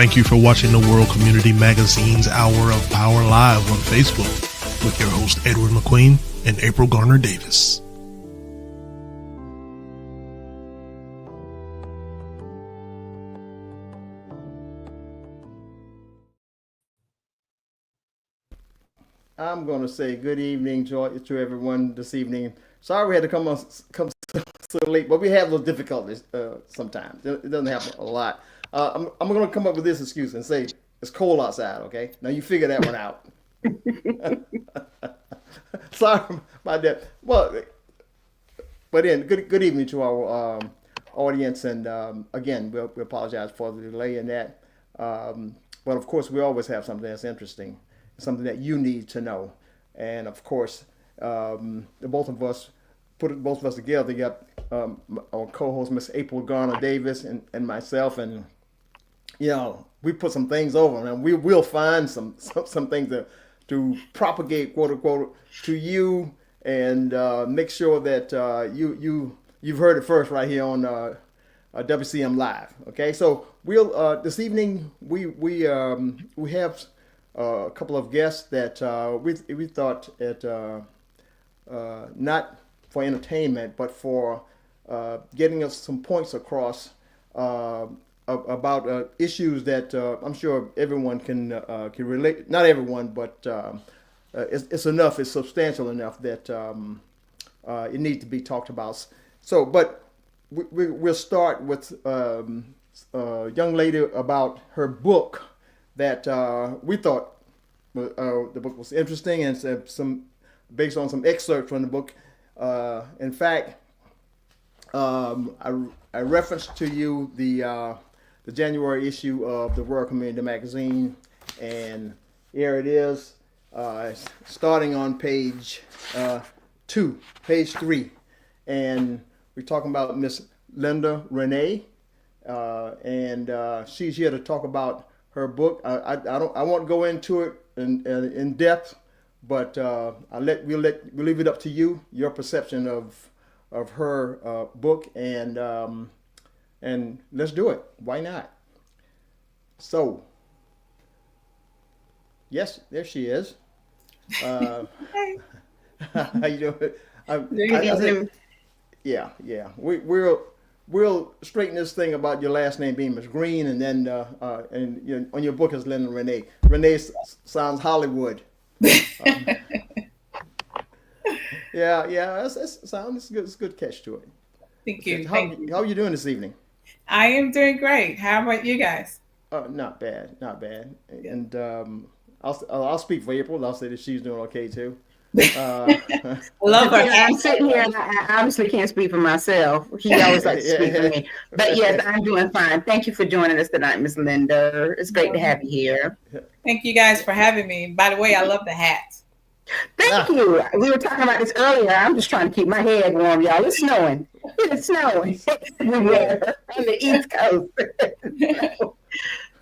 Thank you for watching the World Community Magazine's Hour of Power Live on Facebook with your host Edward McQueen and April Garner Davis. I'm going to say good evening to everyone this evening. Sorry we had to come so late, but we have those difficulties sometimes. It doesn't happen a lot. I'm going to come up with this excuse and say it's cold outside. Okay, now you figure that one out. Sorry about that. Well, but then good evening to our audience, and again we apologize for the delay in that. But of course we always have something that's interesting, something that you need to know, and of course the both of us together. You got our co-host Miss April Garner Davis and myself, and we put some things over, and we will find some things to propagate, quote unquote, to you, and make sure that you've heard it first right here on WCM Live. Okay, so we'll this evening we have a couple of guests that we thought that not for entertainment, but for getting us some points across about issues that I'm sure everyone can relate. Not everyone, but it's enough. It's substantial enough that it needs to be talked about. So, but we'll start with a young lady about her book that we thought the book was interesting, and some based on some excerpts from the book. In fact, I referenced to you the January issue of the World Community Magazine, and here it is, starting on page 3, and we're talking about Miss Linder Renae, and she's here to talk about her book. I won't go into it in depth, but we'll leave it up to you, your perception of her book, and let's do it. Why not? So, yes, there she is. How you doing? Yeah. We'll straighten this thing about your last name being Miss Greene, and then on your book is Linder Renae. Renae sounds Hollywood. Yeah, it's good. It's a good catch to it. Thank you. How are you doing this evening? I am doing great. How about you guys? Not bad. And I'll speak for April. I'll say that she's doing okay too. Love her. I'm sitting here, and I obviously can't speak for myself. He always likes to speak for me. But yes, I'm doing fine. Thank you for joining us tonight, Miss Linder. It's great to have you here. Thank you guys for having me. By the way, I love the hat. Thank you. We were talking about this earlier. I'm just trying to keep my head warm, y'all. It's snowing. It's snowing everywhere on the East Coast.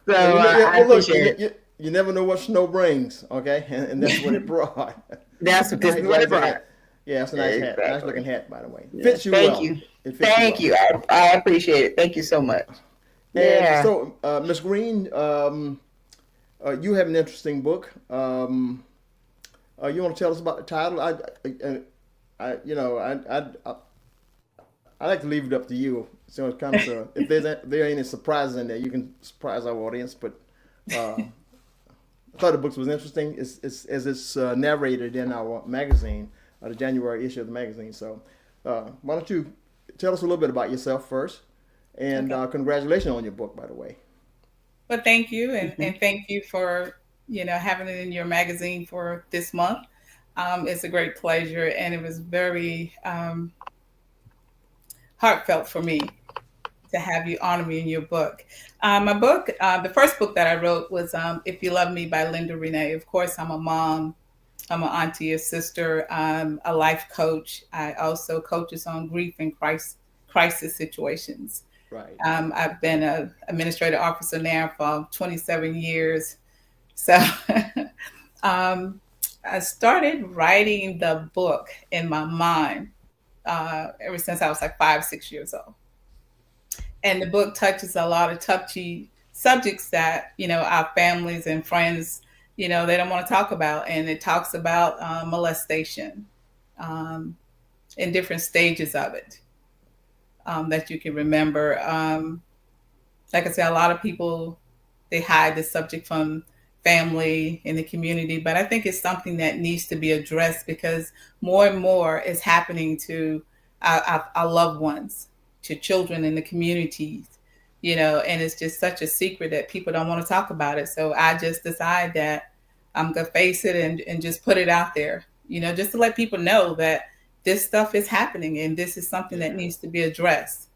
So I appreciate it. You never know what snow brings, okay? And that's what it brought. This is what it brought. Yeah, it's a nice hat. Nice looking hat, by the way. Yeah. Fits you well. Thank you. I appreciate it. Thank you so much. And so, Ms. Greene, you have an interesting book. You want to tell us about the title? I like to leave it up to you. So it comes to if there are any surprises in there, you can surprise our audience. But I thought the book was interesting. It's as narrated in our magazine, the January issue of the magazine. So why don't you tell us a little bit about yourself first, and congratulations on your book, by the way. Well, thank you, and thank you for having it in your magazine for this month. It's a great pleasure, and it was very heartfelt for me to have you honor me in your book. My book, the first book that I wrote was If You Love Me by Linder Renae. Of course, I'm a mom, I'm an auntie, a sister, I'm a life coach. I also coaches on grief and crisis situations. Right. I've been an administrative officer now for 27 years. So I started writing the book in my mind ever since I was like 5, 6 years old. And the book touches a lot of touchy subjects that, our families and friends, they don't want to talk about. And it talks about molestation in different stages of it that you can remember. Like I said, a lot of people, they hide the subject from family in the community, but I think it's something that needs to be addressed because more and more is happening to our loved ones, to children in the communities, and it's just such a secret that people don't want to talk about it. So I just decide that I'm going to face it and just put it out there, just to let people know that this stuff is happening and this is something that needs to be addressed.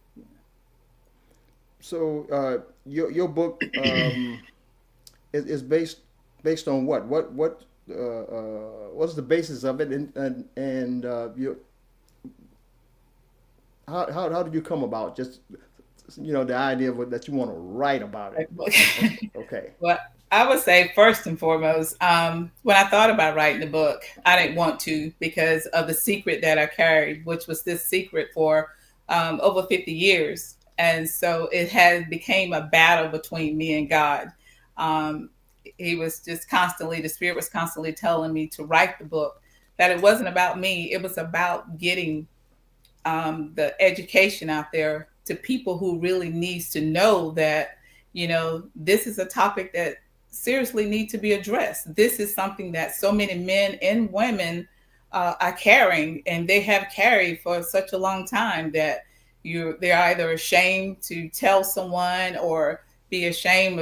So your book is based on what? What's the basis of it, and your how did you come about just the idea of that you want to write about it? Okay. Well, I would say first and foremost, when I thought about writing the book, I didn't want to because of the secret that I carried, which was this secret for over 50 years. And so it had became a battle between me and God. He was just constantly, the Spirit was constantly telling me to write the book, that it wasn't about me. It was about getting the education out there to people who really needs to know that, this is a topic that seriously need to be addressed. This is something that so many men and women are carrying, and they have carried for such a long time that they're either ashamed to tell someone or be ashamed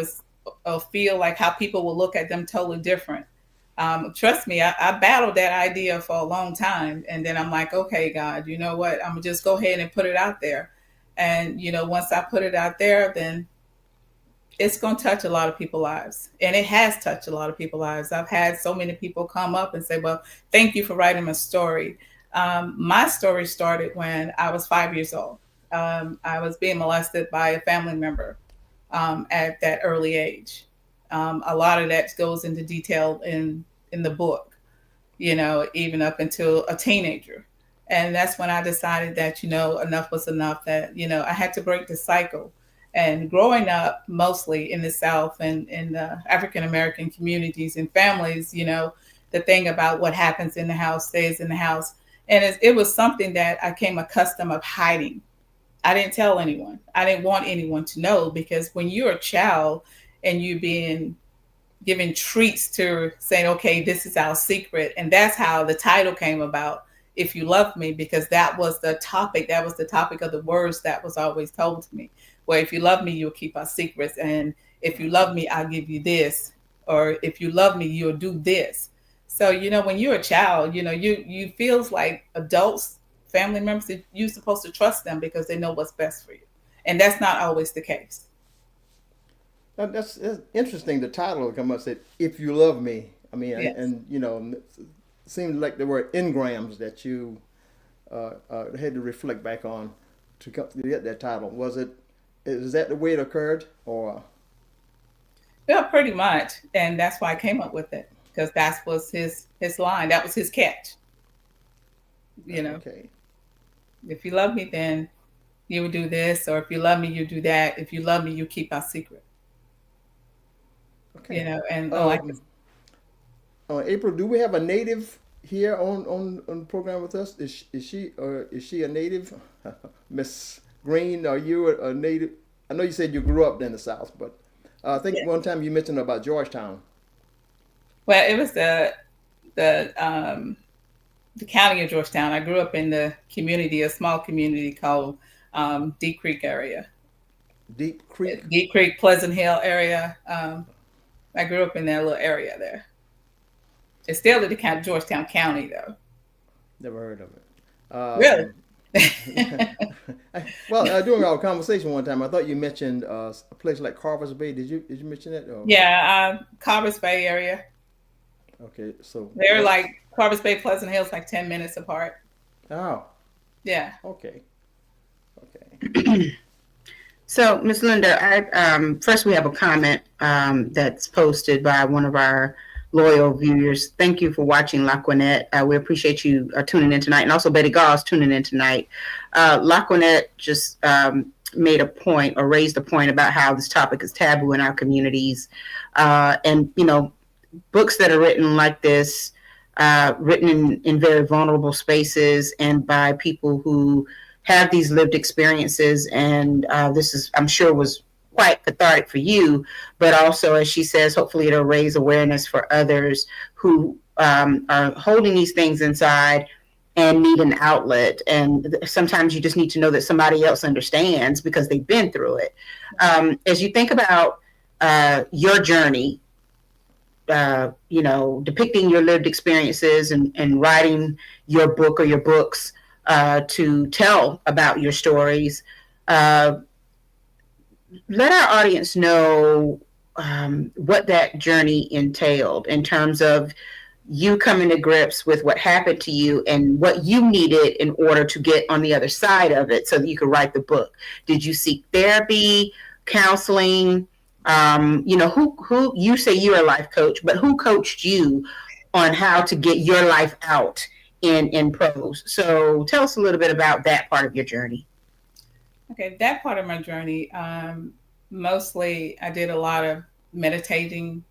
of feel like how people will look at them totally different. Trust me, I battled that idea for a long time. And then I'm like, okay, God, you know what? I'm gonna just go ahead and put it out there. And, once I put it out there, then it's going to touch a lot of people's lives. And it has touched a lot of people's lives. I've had so many people come up and say, well, thank you for writing my story. My story started when I was 5 years old. I was being molested by a family member at that early age. A lot of that goes into detail in the book, even up until a teenager. And that's when I decided that, enough was enough, that, I had to break the cycle. And growing up mostly in the South and in the African-American communities and families, the thing about what happens in the house stays in the house. And it was something that I came accustomed of hiding. I didn't tell anyone. I didn't want anyone to know, because when you're a child and you're being given treats to saying, okay, this is our secret. And that's how the title came about, If You Love Me, because that was the topic. That was the topic of the words that was always told to me. Well, if you love me, you'll keep our secrets. And if you love me, I'll give you this. Or if you love me, you'll do this. So, when you're a child, you feels like adults, family members, you're supposed to trust them because they know what's best for you. And that's not always the case. That's interesting. The title will come up and say, If You Love Me. I mean, Yes. and it seemed like there were engrams that you had to reflect back on to get that title. Is that the way it occurred, or? Yeah, pretty much. And that's why I came up with it, because that was his line. That was his catch. Okay. If you love me, then you would do this. Or if you love me, you do that. If you love me, you keep our secret. Okay. And April, do we have a native here on the program with us? Is she a native? Miss Greene, are you a native? I know you said you grew up in the South, but I think Yeah. one time you mentioned about Georgetown. Well, it was the county of Georgetown. I grew up in the community, a small community called Deep Creek area. Deep Creek? Deep Creek, Pleasant Hill area. I grew up in that little area there. It's still in the Georgetown County, though. Never heard of it. Really? Well, during our conversation one time, I thought you mentioned a place like Carver's Bay. Did you mention that? Or? Yeah, Carver's Bay area. Okay, so They're like Carver's Bay, Pleasant Hill is like 10 minutes apart. Oh, Yeah. okay. So, Ms. Linder, first we have a comment that's posted by one of our loyal viewers. Thank you for watching, Laquanette. We appreciate you tuning in tonight, and also Betty Goss tuning in tonight. Laquanette just made a point or raised a point about how this topic is taboo in our communities. And, books that are written like this, written in very vulnerable spaces and by people who have these lived experiences. And this is, I'm sure, was quite cathartic for you, but also, as she says, hopefully it'll raise awareness for others who are holding these things inside and need an outlet. And sometimes you just need to know that somebody else understands because they've been through it. As you think about your journey, depicting your lived experiences and writing your book or your books to tell about your stories, let our audience know what that journey entailed in terms of you coming to grips with what happened to you and what you needed in order to get on the other side of it so that you could write the book. Did you seek therapy, counseling? Who you say you're a life coach, but who coached you on how to get your life out in prose? So tell us a little bit about that part of your journey. Okay, that part of my journey, mostly I did a lot of meditating.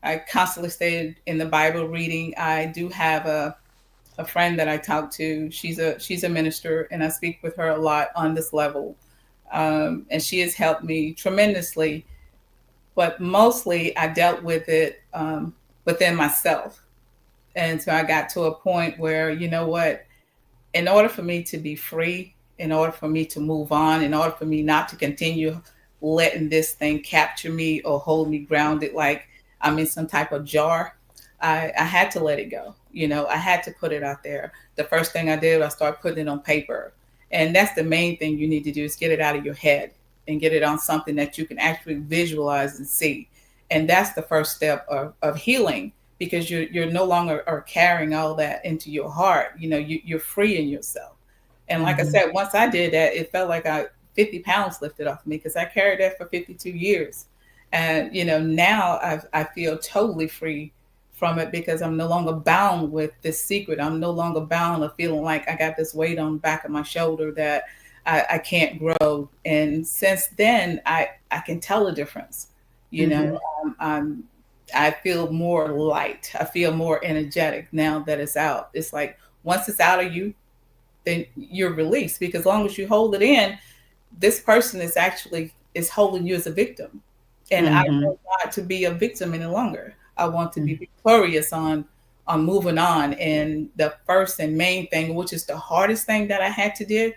I constantly stayed in the Bible reading. I do have a friend that I talk to. She's a minister, and I speak with her a lot on this level. And she has helped me tremendously. But mostly I dealt with it within myself. And so I got to a point where, in order for me to be free, in order for me to move on, in order for me not to continue letting this thing capture me or hold me grounded like I'm in some type of jar, I had to let it go. I had to put it out there. The first thing I did, I started putting it on paper. And that's the main thing you need to do, is get it out of your head and get it on something that you can actually visualize and see. And that's the first step of healing, because you're no longer are carrying all that into your heart. You're freeing yourself. And like I said, once I did that, it felt like 50 pounds lifted off me, because I carried that for 52 years. And, now I feel totally free from it, because I'm no longer bound with this secret. I'm no longer bound of feeling like I got this weight on the back of my shoulder that I can't grow. And since then, I can tell the difference. I feel more light. I feel more energetic now that it's out. It's like once it's out of you, then you're released, because as long as you hold it in, this person is holding you as a victim. And I don't want to be a victim any longer. I want to be victorious on moving on. And the first and main thing, which is the hardest thing that I had to do,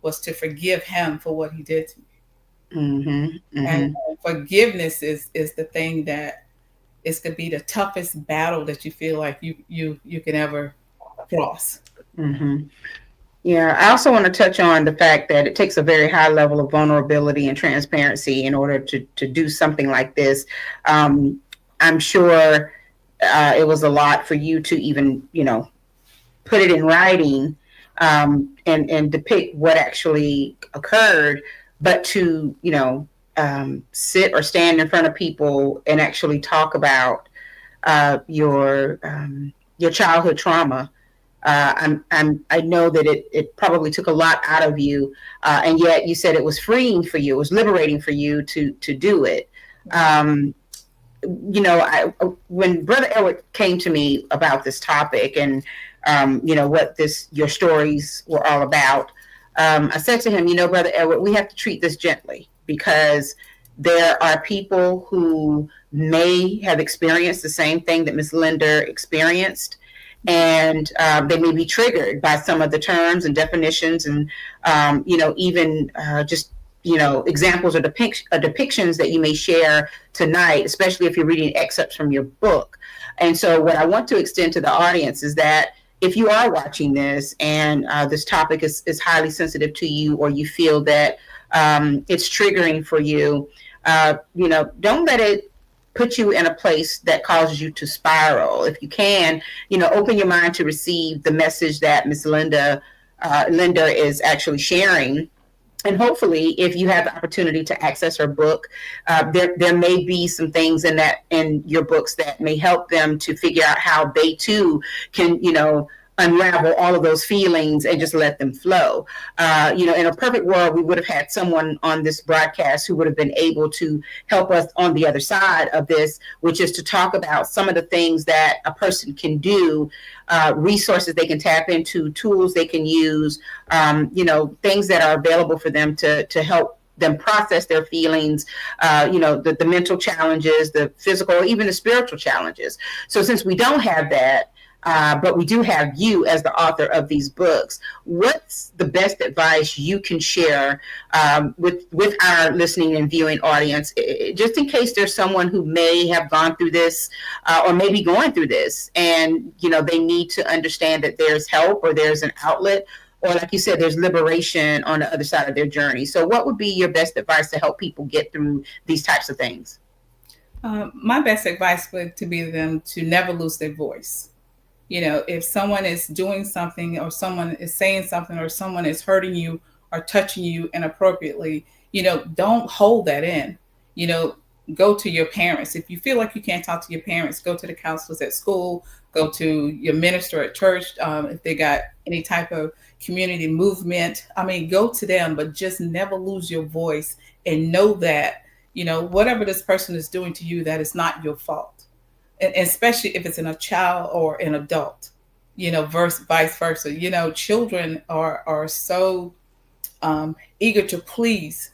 was to forgive him for what he did to me. And forgiveness is the thing that is going to be the toughest battle that you feel like you can ever cross. Yeah, I also want to touch on the fact that it takes a very high level of vulnerability and transparency in order to do something like this. I'm sure it was a lot for you to even, put it in writing and depict what actually occurred, but to, sit or stand in front of people and actually talk about your childhood trauma. I know that it probably took a lot out of you, and yet you said it was freeing for you. It was liberating for you to do it. When Brother Edward came to me about this topic and what your stories were all about, I said to him, Brother Edward, we have to treat this gently, because there are people who may have experienced the same thing that Miss Linder experienced. And they may be triggered by some of the terms and definitions and, even examples or depictions that you may share tonight, especially if you're reading excerpts from your book. And so what I want to extend to the audience is that if you are watching this and this topic is highly sensitive to you, or you feel that it's triggering for you, don't let it put you in a place that causes you to spiral. If you can, open your mind to receive the message that Miss Linder is actually sharing. And hopefully, if you have the opportunity to access her book, there may be some things in your books that may help them to figure out how they too can, unravel all of those feelings and just let them flow. In a perfect world, we would have had someone on this broadcast who would have been able to help us on the other side of this, which is to talk about some of the things that a person can do, resources they can tap into, tools they can use, things that are available for them to help them process their feelings, the mental challenges, the physical, even the spiritual challenges. So since we don't have that, but we do have you as the author of these books, what's the best advice you can share with our listening and viewing audience, just in case there's someone who may have gone through this or maybe going through this, and they need to understand that there's help or there's an outlet, or like you said, there's liberation on the other side of their journey. So what would be your best advice to help people get through these types of things? My best advice would to be them to never lose their voice. If someone is doing something, or someone is saying something, or someone is hurting you or touching you inappropriately, don't hold that in. Go to your parents. If you feel like you can't talk to your parents, go to the counselors at school, go to your minister at church. If they got any type of community movement, go to them, but just never lose your voice, and know that, whatever this person is doing to you, that is not your fault. And especially if it's in a child or an adult, vice versa. Children are so eager to please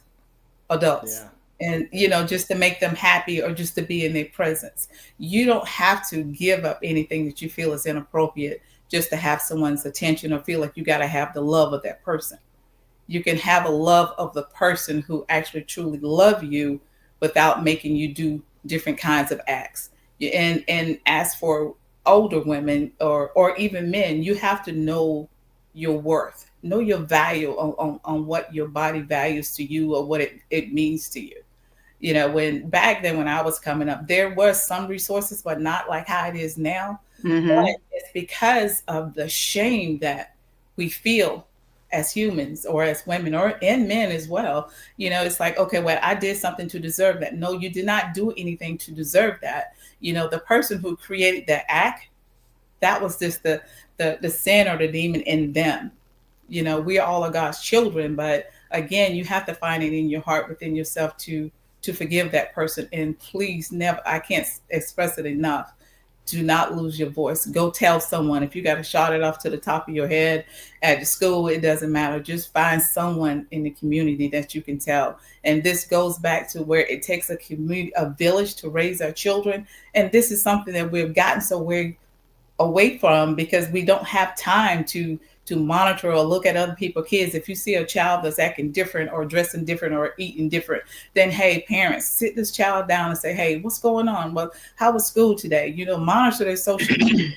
adults. Yeah. And, just to make them happy or just to be in their presence. You don't have to give up anything that you feel is inappropriate just to have someone's attention or feel like you got to have the love of that person. You can have a love of the person who actually truly love you without making you do different kinds of acts. And as for older women or even men, you have to know your worth, know your value on what your body values to you or what it means to you. When back then, when I was coming up, there was some resources, but not like how it is now. Mm-hmm. But it's because of the shame that we feel as humans or as women and men as well. It's like, okay, well, I did something to deserve that. No, you did not do anything to deserve that. The person who created that act, that was just the sin or the demon in them. We all are God's children, but again, you have to find it in your heart, within yourself, to forgive that person. And please never, I can't express it enough, do not lose your voice. Go tell someone. If you got to shout it off to the top of your head at the school, it doesn't matter. Just find someone in the community that you can tell. And this goes back to where it takes a community, a village to raise our children. And this is something that we've gotten so we're away from because we don't have time to monitor or look at other people's kids. If you see a child that's acting different or dressing different or eating different, then hey, parents, sit this child down and say, hey, what's going on? Well, how was school today? Monitor their social media.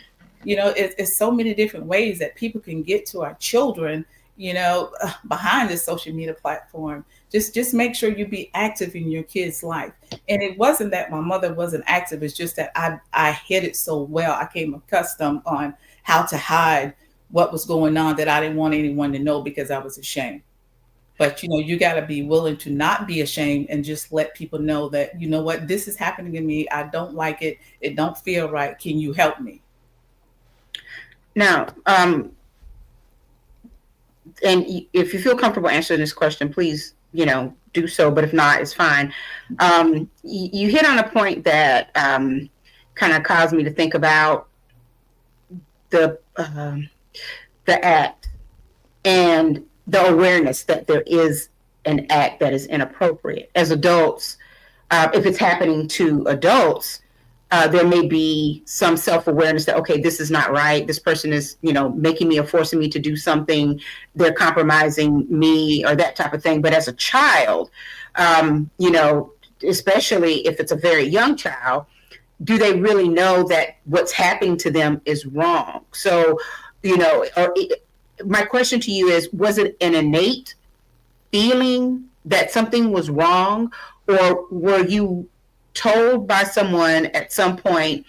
It's so many different ways that people can get to our children, behind this social media platform. Just make sure you be active in your kid's life. And it wasn't that my mother wasn't active. It's just that I hid it so well. I came accustomed on how to hide what was going on that I didn't want anyone to know because I was ashamed. But, you got to be willing to not be ashamed and just let people know that, what, this is happening to me. I don't like it. It don't feel right. Can you help me? Now, and if you feel comfortable answering this question, please, do so. But if not, it's fine. You hit on a point that kind of caused me to think about the act and the awareness that there is an act that is inappropriate. As adults, if it's happening to adults, there may be some self-awareness that, okay, this is not right. This person is, making me or forcing me to do something. They're compromising me or that type of thing. But as a child, especially if it's a very young child, do they really know that what's happening to them is wrong? So, my question to you is, was it an innate feeling that something was wrong, or were you told by someone at some point,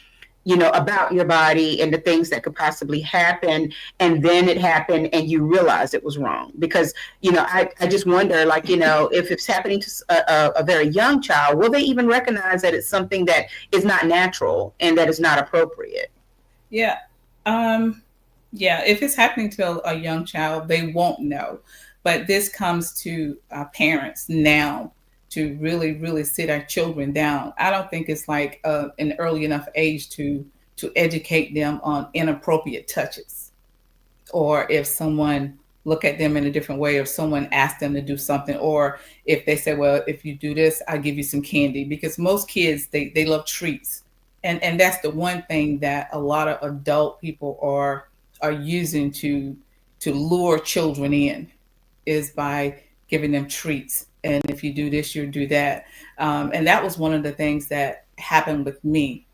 about your body and the things that could possibly happen, and then it happened and you realized it was wrong? Because, I just wonder, if it's happening to a very young child, will they even recognize that it's something that is not natural and that is not appropriate? Yeah. Yeah, if it's happening to a young child, they won't know. But this comes to parents now to really, really sit our children down. I don't think it's like an early enough age to educate them on inappropriate touches, or if someone look at them in a different way, or someone asks them to do something, or if they say, well, if you do this, I'll give you some candy. Because most kids, they love treats. And that's the one thing that a lot of adult people are using to lure children in, is by giving them treats. And if you do this, you do that. And that was one of the things that happened with me.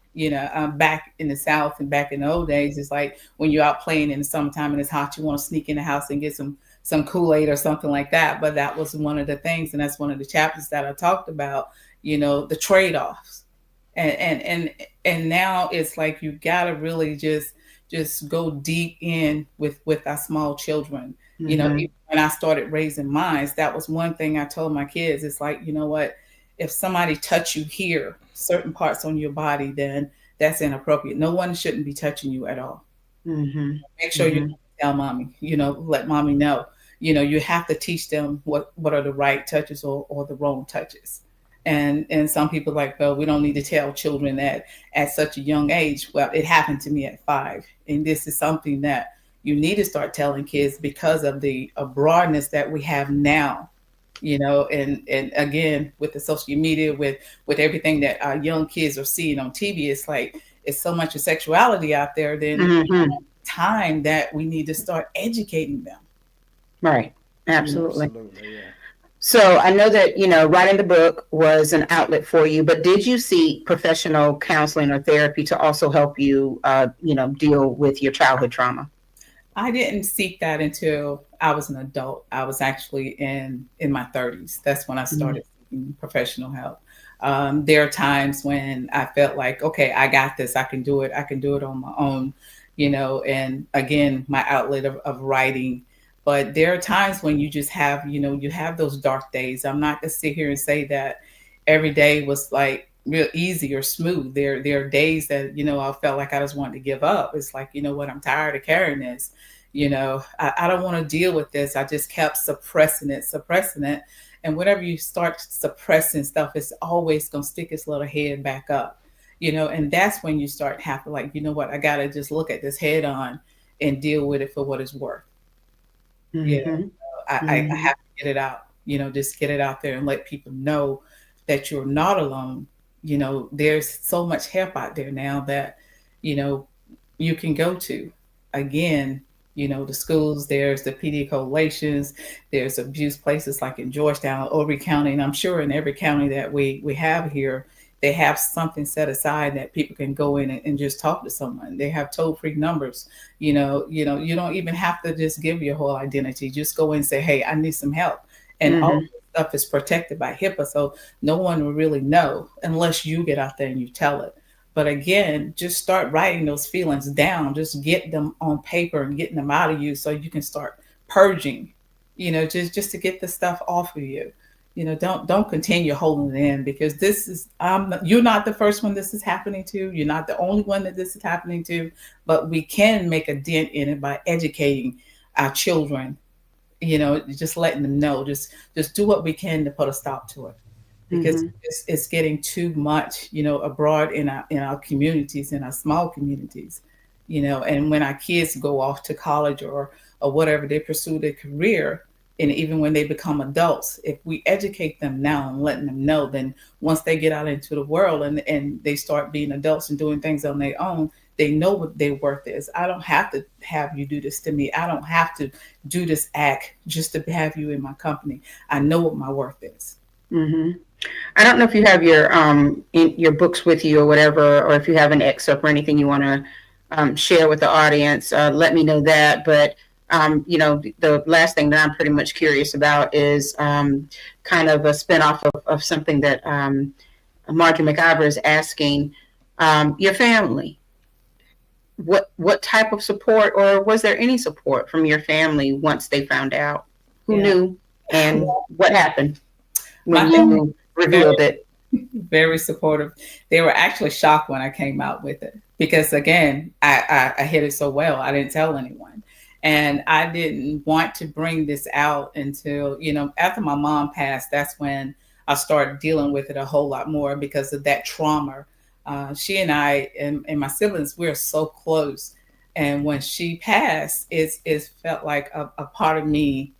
Back in the South and back in the old days, it's like when you're out playing in the summertime and it's hot, you want to sneak in the house and get some Kool-Aid or something like that. But that was one of the things, and that's one of the chapters that I talked about. The trade-offs, and now it's like you got to really just go deep in with our small children. Even when I started raising mine, that was one thing I told my kids. It's like, you know what? If somebody touch you here, certain parts on your body, then that's inappropriate. No one shouldn't be touching you at all. Make sure you tell mommy, let mommy know. You have to teach them what are the right touches or the wrong touches. And some people are like, well, we don't need to tell children that at such a young age. Well, it happened to me at 5. And this is something that you need to start telling kids because of the broadness that we have now. And again, with the social media, with everything that our young kids are seeing on TV, it's like, it's so much of sexuality out there, then time that we need to start educating them. Right. Absolutely. Absolutely, yeah. So I know that, writing the book was an outlet for you, but did you seek professional counseling or therapy to also help you, deal with your childhood trauma? I didn't seek that until I was an adult. I was actually in my 30s. That's when I started seeking professional help. There are times when I felt like, okay, I got this. I can do it. I can do it on my own, and again, my outlet of writing. But there are times when you just have, you have those dark days. I'm not going to sit here and say that every day was like real easy or smooth. There are days that, I felt like I just wanted to give up. It's like, you know what, I'm tired of carrying this. I don't want to deal with this. I just kept suppressing it. And whenever you start suppressing stuff, it's always going to stick its little head back up, and that's when you start having like, you know what, I got to just look at this head on and deal with it for what it's worth. I have to get it out, just get it out there and let people know that you're not alone. There's so much help out there now that, you can go to. Again, the schools, there's the PD coalitions, there's abuse places like in Georgetown, Overy County, and I'm sure in every county that we have here, they have something set aside that people can go in and just talk to someone. They have toll-free numbers. You don't even have to just give your whole identity. Just go in and say, hey, I need some help. And all this stuff is protected by HIPAA, so no one will really know unless you get out there and you tell it. But again, just start writing those feelings down. Just get them on paper and getting them out of you so you can start purging, just to get the stuff off of you. Don't continue holding it in, because this is, you're not the first one this is happening to. You're not the only one that this is happening to, but we can make a dent in it by educating our children, just letting them know, just do what we can to put a stop to it, because it's getting too much, abroad in our communities, in our small communities, and when our kids go off to college or whatever, they pursue their career. And even when they become adults, if we educate them now and letting them know, then once they get out into the world and they start being adults and doing things on their own, they know what their worth is. I don't have to have you do this to me. I don't have to do this act just to have you in my company. I know what my worth is. I don't know if you have your books with you or whatever, or if you have an excerpt or anything you want to share with the audience. Let me know that. But the last thing that I'm pretty much curious about is kind of a spinoff of something that Margie McIver is asking. Your family, what type of support, or was there any support from your family once they found out? Who knew, and what happened when you revealed it? Very supportive. They were actually shocked when I came out with it. because again, I hid it so well. I didn't tell anyone. And I didn't want to bring this out until, after my mom passed. That's when I started dealing with it a whole lot more because of that trauma. She and I and my siblings, we're so close. And when she passed, it felt like a part of me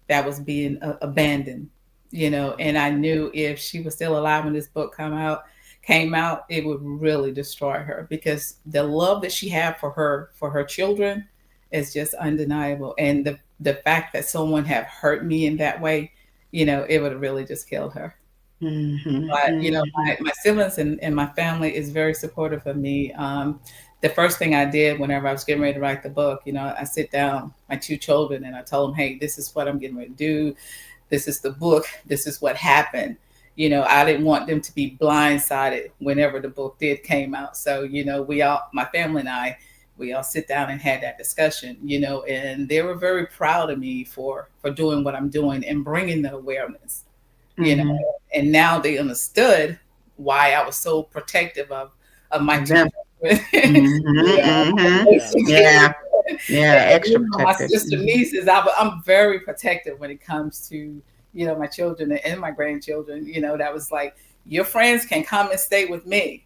that was being abandoned, and I knew if she was still alive when this book came out, it would really destroy her, because the love that she had for her children is just undeniable. And the fact that someone have hurt me in that way, it would have really just killed her. Mm-hmm, But mm-hmm. my siblings and my family is very supportive of me. The first thing I did whenever I was getting ready to write the book, I sit down my two children and I tell them, hey, this is what I'm getting ready to do. This is the book. This is what happened. I didn't want them to be blindsided whenever the book came out. So, my family and I, we all sit down and had that discussion, and they were very proud of me for doing what I'm doing and bringing the awareness, Mm-hmm. and now they understood why I was so protective of my two Yeah. children. Mm-hmm, mm-hmm. Yeah. Yeah. Extra My protective. sister Mm-hmm. nieces, I'm very protective when it comes to, my children and my grandchildren. That was like, your friends can come and stay with me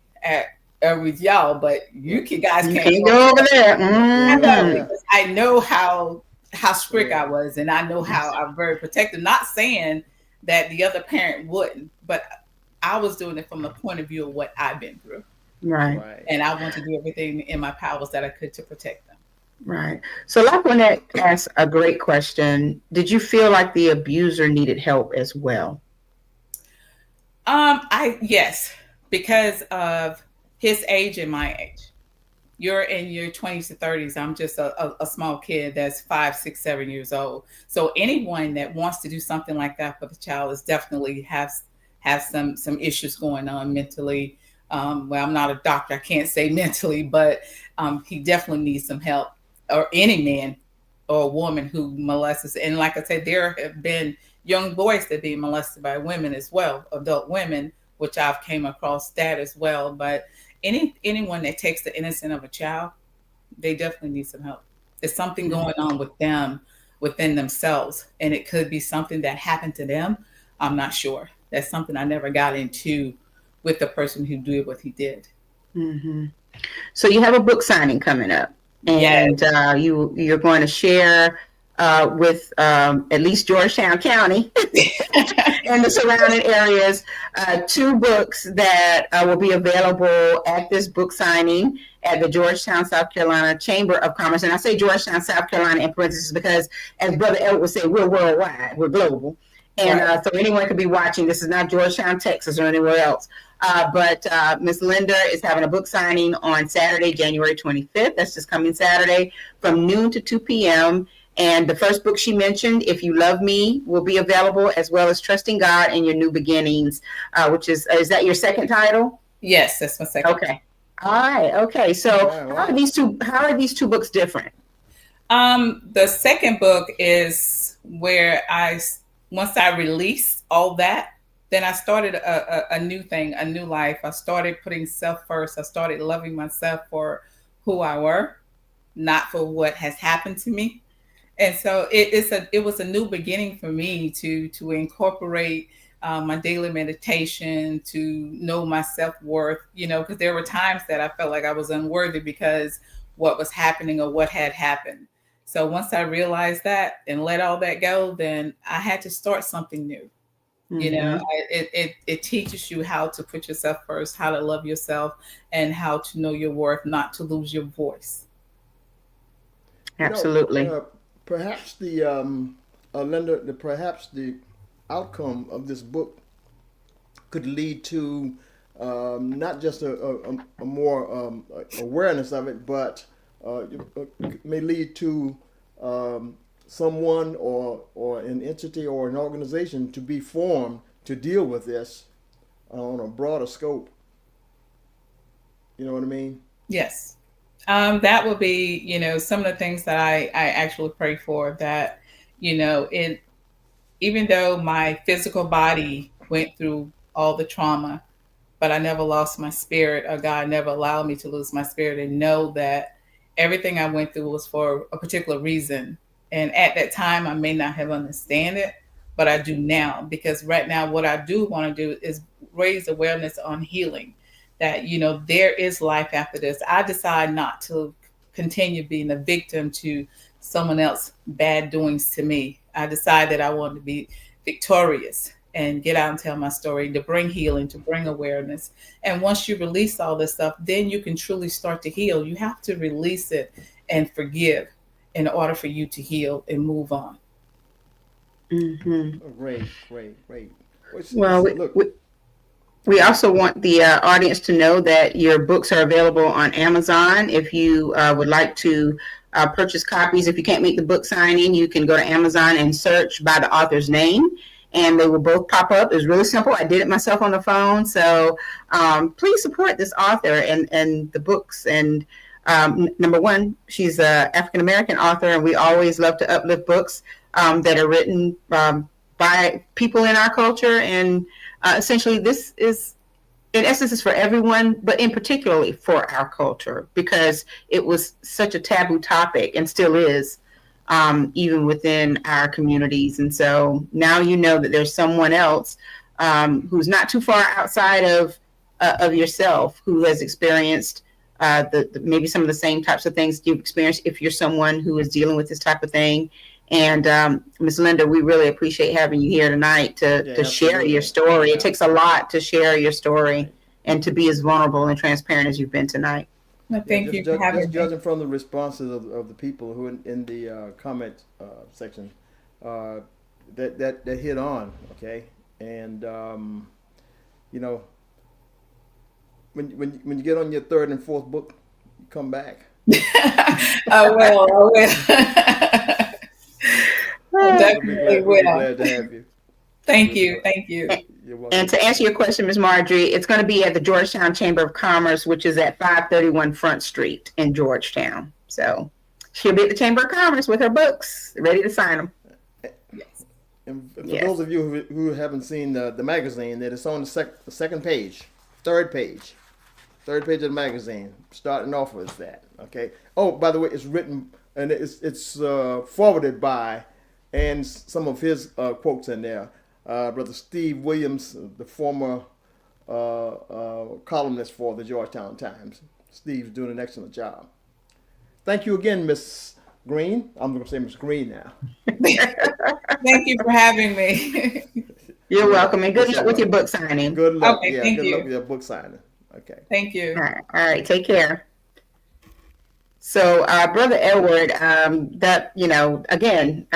with y'all, but you guys You can't can't go. go over there. I know, Mm-hmm. because I know how strict Yeah. I was, and I know how I'm very protective. Not saying that the other parent wouldn't, but I was doing it from the point of view of what I've been through, Right. Right. and I want to do everything in my powers that I could to protect them. Right. So Lynette asked a great question. Did you feel like the abuser needed help as well? Yes, because of his age and my age. You're in your 20s to 30s. I'm just a small kid that's 5, 6, 7 years old. So anyone that wants to do something like that for the child is definitely have some issues going on mentally. Well, I'm not a doctor. I can't say mentally, but he definitely needs some help. Or any man or woman who molests. And like I said, there have been young boys that be molested by women as well, adult women, which I've came across that as well. But anyone that takes the innocence of a child, they definitely need some help. There's something going on with them within themselves, and it could be something that happened to them. I'm not sure. That's something I never got into with the person who did what he did. Mm-hmm. So you have a book signing coming up, and you're going to share with at least Georgetown County and the surrounding areas 2 books that will be available at this book signing at the Georgetown, South Carolina Chamber of Commerce. And I say Georgetown, South Carolina in parentheses because, as Brother Edward would say, we're worldwide, we're global. And so anyone could be watching. This is not Georgetown, Texas, or anywhere else. But Miss Linder is having a book signing on Saturday, January 25th. That's just coming Saturday from noon to 2 p.m. And the first book she mentioned, If You Love Me, will be available, as well as Trusting God and Your New Beginnings, which is that your second title? Yes, that's my second. Okay. All right. Okay. So how are these two books different? The second book is where once I released all that, then I started a new thing, a new life. I started putting self first. I started loving myself for who I were, not for what has happened to me. And so it was a new beginning for me to incorporate my daily meditation, to know my self-worth, because there were times that I felt like I was unworthy because what was happening or what had happened. So once I realized that and let all that go, then I had to start something new. Mm-hmm. It teaches you how to put yourself first, how to love yourself, and how to know your worth, not to lose your voice. Absolutely. Perhaps perhaps the outcome of this book could lead to not just a more awareness of it, but may lead to someone or an entity or an organization to be formed to deal with this on a broader scope. You know what I mean? Yes. That would be, some of the things that I actually pray for, that, even though my physical body went through all the trauma, but I never lost my spirit, or God never allowed me to lose my spirit, and know that everything I went through was for a particular reason. And at that time, I may not have understand it, but I do now, because right now what I do want to do is raise awareness on healing, that, there is life after this. I decide not to continue being a victim to someone else bad doings to me. I decide that I want to be victorious and get out and tell my story, to bring healing, to bring awareness. And once you release all this stuff, then you can truly start to heal. You have to release it and forgive in order for you to heal and move on. Mm-hmm. Oh, great, great, great. Well, we also want the audience to know that your books are available on Amazon. If you would like to purchase copies, if you can't make the book signing, you can go to Amazon and search by the author's name, and they will both pop up. It's really simple. I did it myself on the phone. So please support this author and the books. And number one, she's an African-American author, and we always love to uplift books that are written by people in our culture. And essentially, this is, in essence, is for everyone, but in particularly for our culture, because it was such a taboo topic and still is, even within our communities. And so now you know that there's someone else who's not too far outside of yourself, who has experienced maybe some of the same types of things you've experienced, if you're someone who is dealing with this type of thing. And Ms. Linder, we really appreciate having you here tonight to share your story. Yeah. It takes a lot to share your story and to be as vulnerable and transparent as you've been tonight. Well, thank you for having me. Judging from the responses of the people who in the comment section, that hit on, okay, and when you get on your third and fourth book, you come back. I will. Definitely will. Glad to have you. Thank you. You're welcome. And to answer your question, Ms. Marjorie, it's going to be at the Georgetown Chamber of Commerce, which is at 531 Front Street in Georgetown. So she'll be at the Chamber of Commerce with her books, ready to sign them. And for those of you who haven't seen the magazine, that it's on the second page, third page of the magazine, starting off with that. Okay. Oh, by the way, it's written and it's forwarded by, and some of his quotes in there. Brother Steve Williams, the former columnist for the Georgetown Times. Steve's doing an excellent job. Thank you again, Miss Greene. I'm going to say Miss Greene now. Thank you for having me. You're welcome, and good luck with your book signing. Good luck. Okay, good luck with your book signing. Okay. Thank you. All right. Take care. So, Brother Edward, that, again,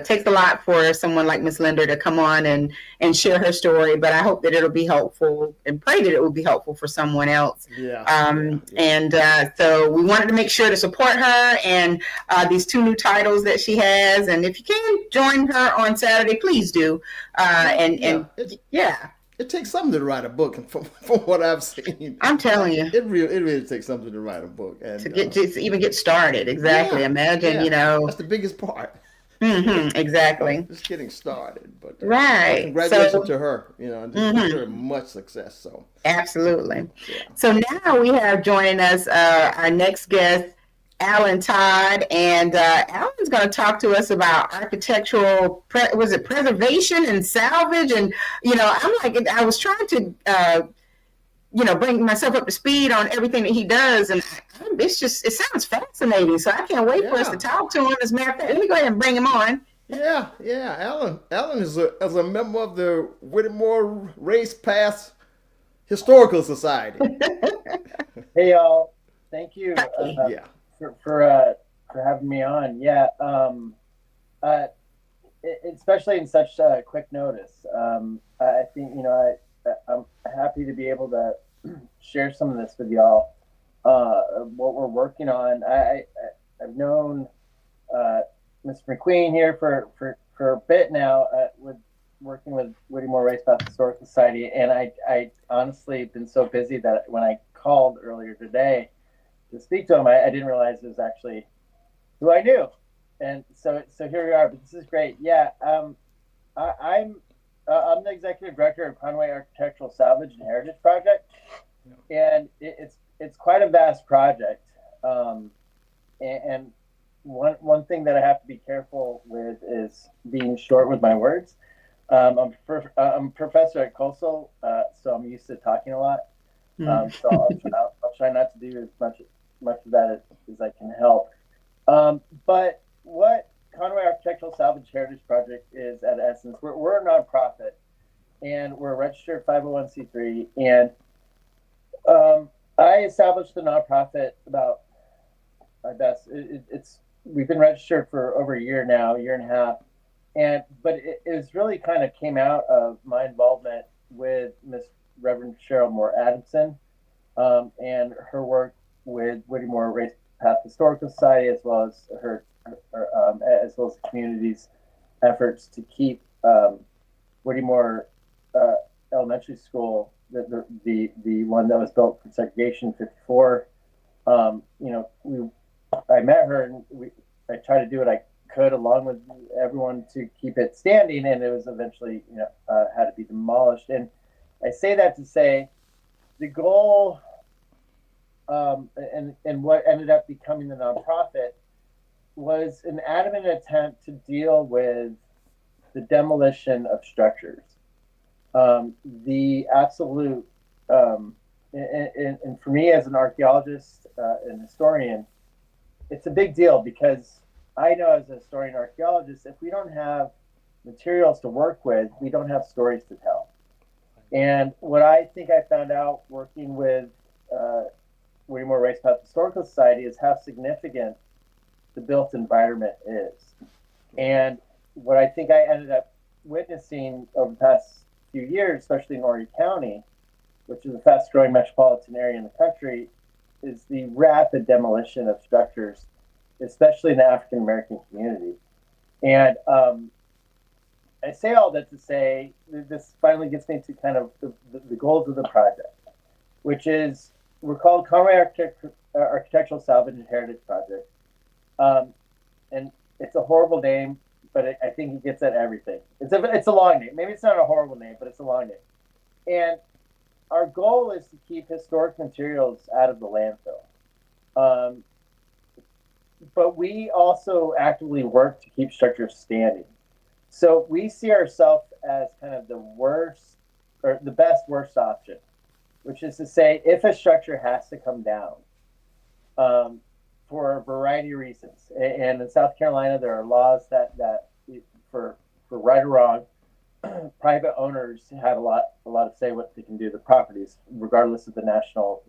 takes a lot for someone like Miss Linder to come on and share her story, but I hope that it'll be helpful, and pray that it will be helpful for someone else. And so we wanted to make sure to support her and these two new titles that she has. And if you can join her on Saturday, please do. It takes something to write a book, and from what I've seen, I'm telling you, it really takes something to write a book, and to even get started. Exactly. Imagine, that's the biggest part. Mm-hmm, exactly. Just getting started, but right. Congratulations to her. And wish her much success. So absolutely. Yeah. So now we have joining us our next guest, Alan Todd, and Alan's going to talk to us about architectural, preservation and salvage. And, I'm like, I was trying to, bring myself up to speed on everything that he does. And it sounds fascinating. So I can't wait for us to talk to him. As a matter of fact, let me go ahead and bring him on. Yeah. Alan is a member of the Whittemore Race Path Historical Society. Hey, y'all. Thank you. For having me on. Especially in such quick notice. I think I'm happy to be able to share some of this with y'all. What we're working on. I've known Mr. McQueen here for a bit now, with working with Whittemore Race Path Historical Society, and I honestly have been so busy that when I called earlier today to speak to him, I didn't realize it was actually who I knew, and so here we are. But this is great. I'm I'm the executive director of Conway Architectural Salvage and Heritage Project, and it's quite a vast project. And one thing that I have to be careful with is being short with my words. I'm a professor at Coastal, so I'm used to talking a lot. So I'll try not to do as much of that as I can help. But what Conway Architectural Salvage Heritage Project is, at essence, we're a nonprofit, and we're a registered 501c3. And I established the nonprofit about, I guess we've been registered for over a year now, year and a half. But it was really kind of came out of my involvement with Miss Reverend Cheryl Moore Adamson, and her work with Whittemore Race Path Historical Society, as well as as well as the community's efforts to keep Whittemore Elementary School, the one that was built for segregation in '54. I met her, and I tried to do what I could along with everyone to keep it standing, and it was eventually had to be demolished. And I say that to say the goal and what ended up becoming the nonprofit was an adamant attempt to deal with the demolition of structures. The absolute and for me as an archaeologist and historian, it's a big deal, because I know as a historian archaeologist, if we don't have materials to work with, we don't have stories to tell. And what I think I found out working with Whittemore Race Path Historical Society is how significant the built environment is. And what I think I ended up witnessing over the past few years, especially in Horry County, which is the fastest growing metropolitan area in the country, is the rapid demolition of structures, especially in the African American community. And I say all that to say this finally gets me to kind of the goals of the project, which is we're called Conway Architectural Salvage and Heritage Project. And it's a horrible name, but I think it gets at everything. It's a long name. Maybe it's not a horrible name, but it's a long name. And our goal is to keep historic materials out of the landfill. But we also actively work to keep structures standing. So we see ourselves as kind of the worst, or the best worst option, which is to say, if a structure has to come down for a variety of reasons, and in South Carolina, there are laws that for right or wrong, private owners have a lot of say what they can do to the properties, regardless of the national,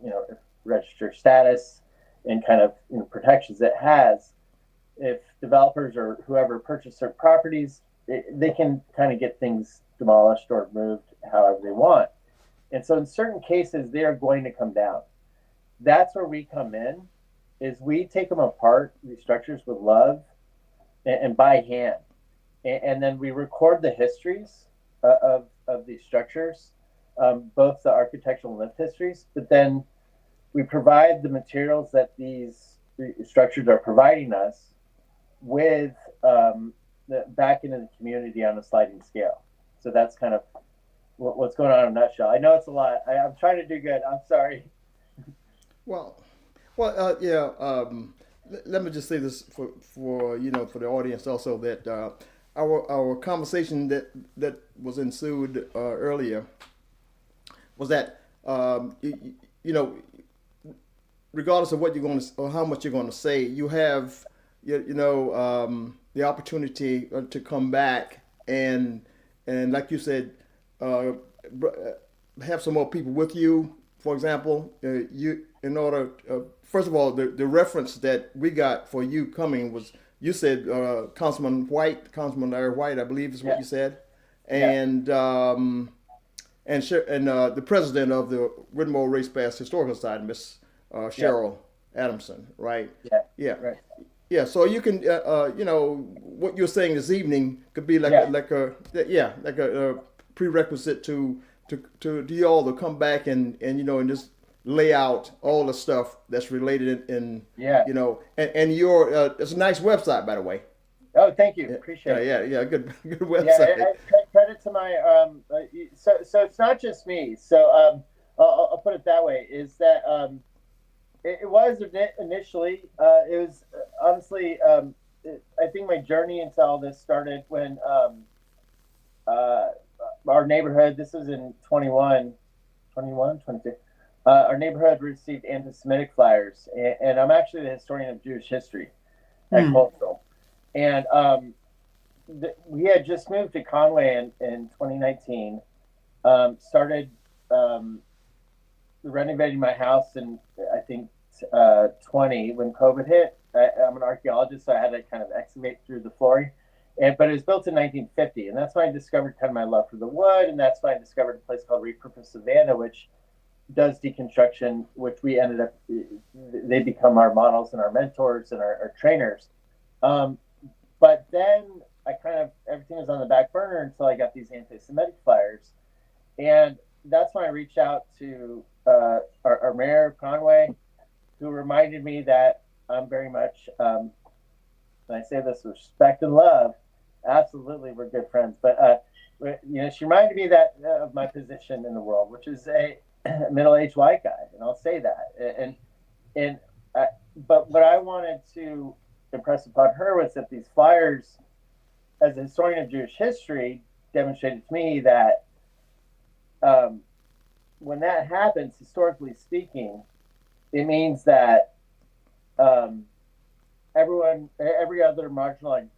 register status and kind of protections it has. If developers or whoever purchase certain properties, they can kind of get things demolished or moved however they want. And so in certain cases, they are going to come down. That's where we come in, is we take them apart, these structures, with love and by hand. And then we record the histories of these structures, both the architectural and lived histories, but then we provide the materials that these structures are providing us with back into the community on a sliding scale. So that's kind of what's going on in a nutshell. I know it's a lot. I'm trying to do good. I'm sorry. Well, let me just say this for the audience also, that our conversation that was ensued earlier was that regardless of what you're going to or how much you're going to say, you have the opportunity to come back and like you said, have some more people with you. For example, in order, first of all, the reference that we got for you coming was, you said Councilman Larry White, I believe is what you said, and the president of the Whittemore Race Path Historical Society, Miss Cheryl Adamson, right? Yeah. Right. Yeah, so you can, what you're saying this evening could be like a prerequisite to you all to come back and just lay out all the stuff that's related and your it's a nice website, by the way. Oh, thank you. Yeah, Appreciate it. yeah. Good Yeah, website. credit to my so it's not just me. So I'll put it that way. Is that it was initially it was honestly I think my journey into all this started when uh, our neighborhood. This was in 22. Our neighborhood received anti-Semitic flyers, and I'm actually the historian of Jewish history at Coastal, and we had just moved to Conway in 2019. Started renovating my house in I think 20 when COVID hit. I'm an archaeologist, so I had to kind of excavate through the flooring. But it was built in 1950, and that's when I discovered kind of my love for the wood, and that's when I discovered a place called Repurposed Savannah, which does deconstruction, which we ended up, they become our models and our mentors and our trainers. But then I kind of, everything was on the back burner until I got these anti-Semitic flyers. And that's when I reached out to our mayor of Conway, who reminded me that I'm very much, and I say this with respect and love, absolutely we're good friends. But, she reminded me that of my position in the world, which is a middle-aged white guy, and I'll say that. But what I wanted to impress upon her was that these flyers, as a historian of Jewish history, demonstrated to me that when that happens, historically speaking, it means that every other marginalized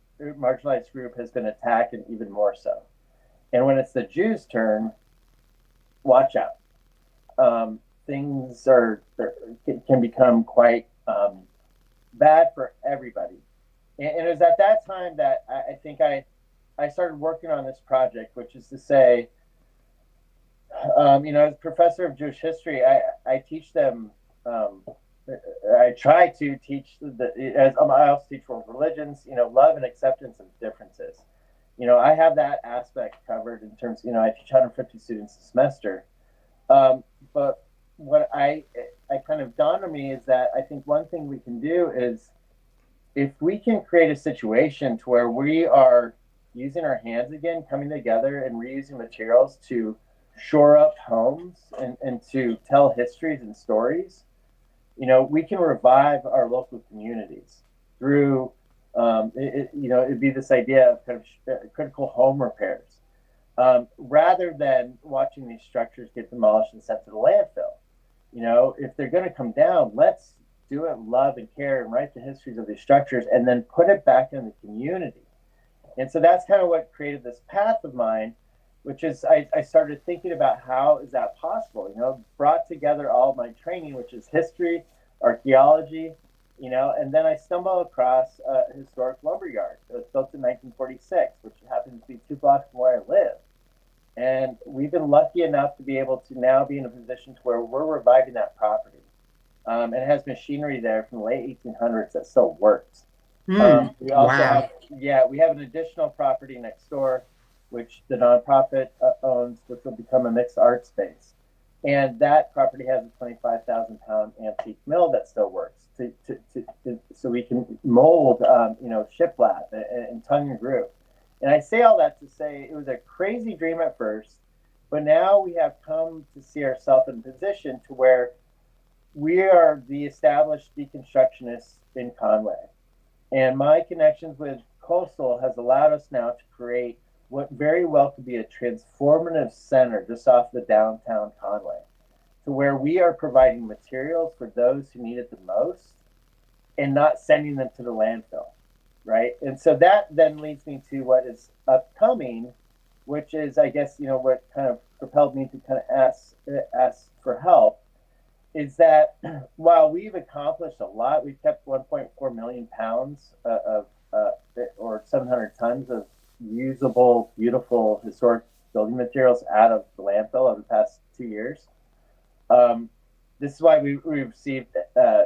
group has been attacked, and even more so. And when it's the Jews' turn, watch out. Things can become quite bad for everybody. And it was at that time that I think I started working on this project, which is to say, as a professor of Jewish history, I teach them. I try to teach as I also teach world religions. Love and acceptance of differences. I have that aspect covered in terms. I teach 150 students a semester. But what I kind of dawned on me is that I think one thing we can do is, if we can create a situation to where we are using our hands again, coming together and reusing materials to shore up homes and to tell histories and stories, we can revive our local communities through, it'd be this idea of kind of critical home repairs, rather than watching these structures get demolished and sent to the landfill. If they're going to come down, let's do it love and care and write the histories of these structures and then put it back in the community. And so that's kind of what created this path of mine, which is I started thinking about how is that possible, brought together all my training, which is history, archaeology, and then I stumbled across a historic lumberyard that was built in 1946, which happens to be 2 blocks from where I live. And we've been lucky enough to be able to now be in a position to where we're reviving that property. And it has machinery there from the late 1800s that still works. We also have an additional property next door, which the nonprofit owns, which will become a mixed art space. And that property has a 25,000 pound antique mill that still works so we can mold, shiplap and tongue and groove. And I say all that to say it was a crazy dream at first, but now we have come to see ourselves in a position to where we are the established deconstructionists in Conway. And my connections with Coastal has allowed us now to create what very well could be a transformative center just off the downtown Conway, to where we are providing materials for those who need it the most and not sending them to the landfill, right? And so that then leads me to what is upcoming, which is, I guess, what kind of propelled me to kind of ask for help, is that while we've accomplished a lot, we've kept 1.4 million pounds or 700 tons of usable, beautiful, historic building materials out of the landfill over the past 2 years. This is why we received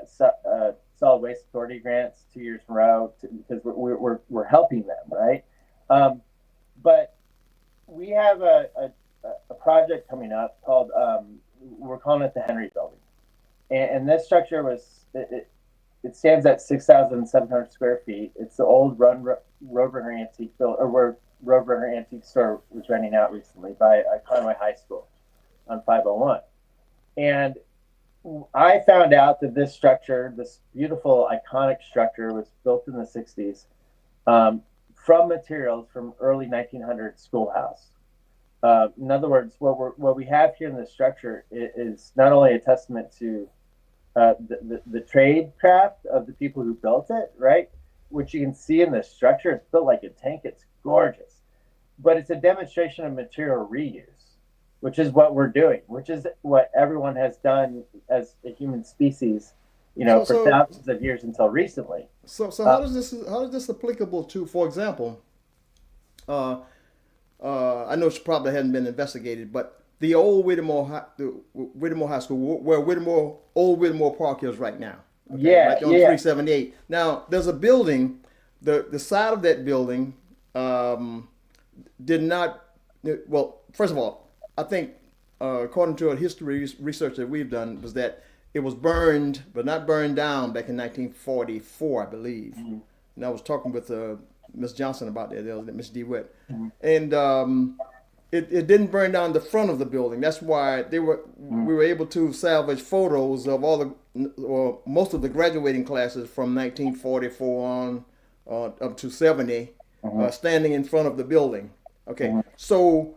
solid waste authority grants 2 years in a row because we're helping them, right? But we have a project coming up called we're calling it the Henry Building, and this structure was it stands at 6,700 square feet. It's the old Roadrunner Antique where Roadrunner Antique Store was renting out recently by Conway High School on 501. And I found out that this structure, this beautiful, iconic structure, was built in the 60s from materials from early 1900s schoolhouse. In other words, what we have here in this structure is not only a testament to the trade craft of the people who built it, right? Which you can see in this structure. It's built like a tank. It's gorgeous. But it's a demonstration of material reuse, which is what we're doing, which is what everyone has done as a human species, for thousands of years until recently. So how is this applicable to, for example, I know it probably hadn't been investigated, but the old Whittemore High School, where old Whittemore Park is right now. Okay, right on 378. Now, there's a building, the side of that building did not, well, first of all, I think according to a history research that we've done, was that it was burned, but not burned down back in 1944, I believe. Mm-hmm. And I was talking with Miss Johnson about that, Miss DeWitt. Mm-hmm. And it didn't burn down the front of the building. That's why we were able to salvage photos of most of the graduating classes from 1944 on up to 70, standing in front of the building. Okay, so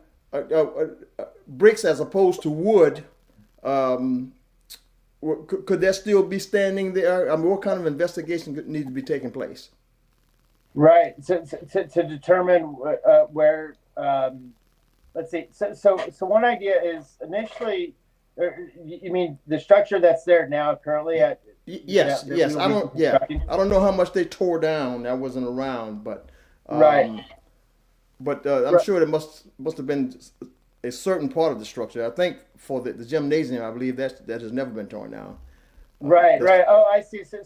bricks as opposed to wood, could that still be standing there? I mean, what kind of investigation needs to be taking place? Right, to determine where. Let's see. So one idea is initially, you mean the structure that's there now currently at? Yes. I don't know how much they tore down. I wasn't around, but right. But I'm sure it must have been a certain part of the structure. I think for the gymnasium, I believe that has never been torn down. Right. Oh, I see. So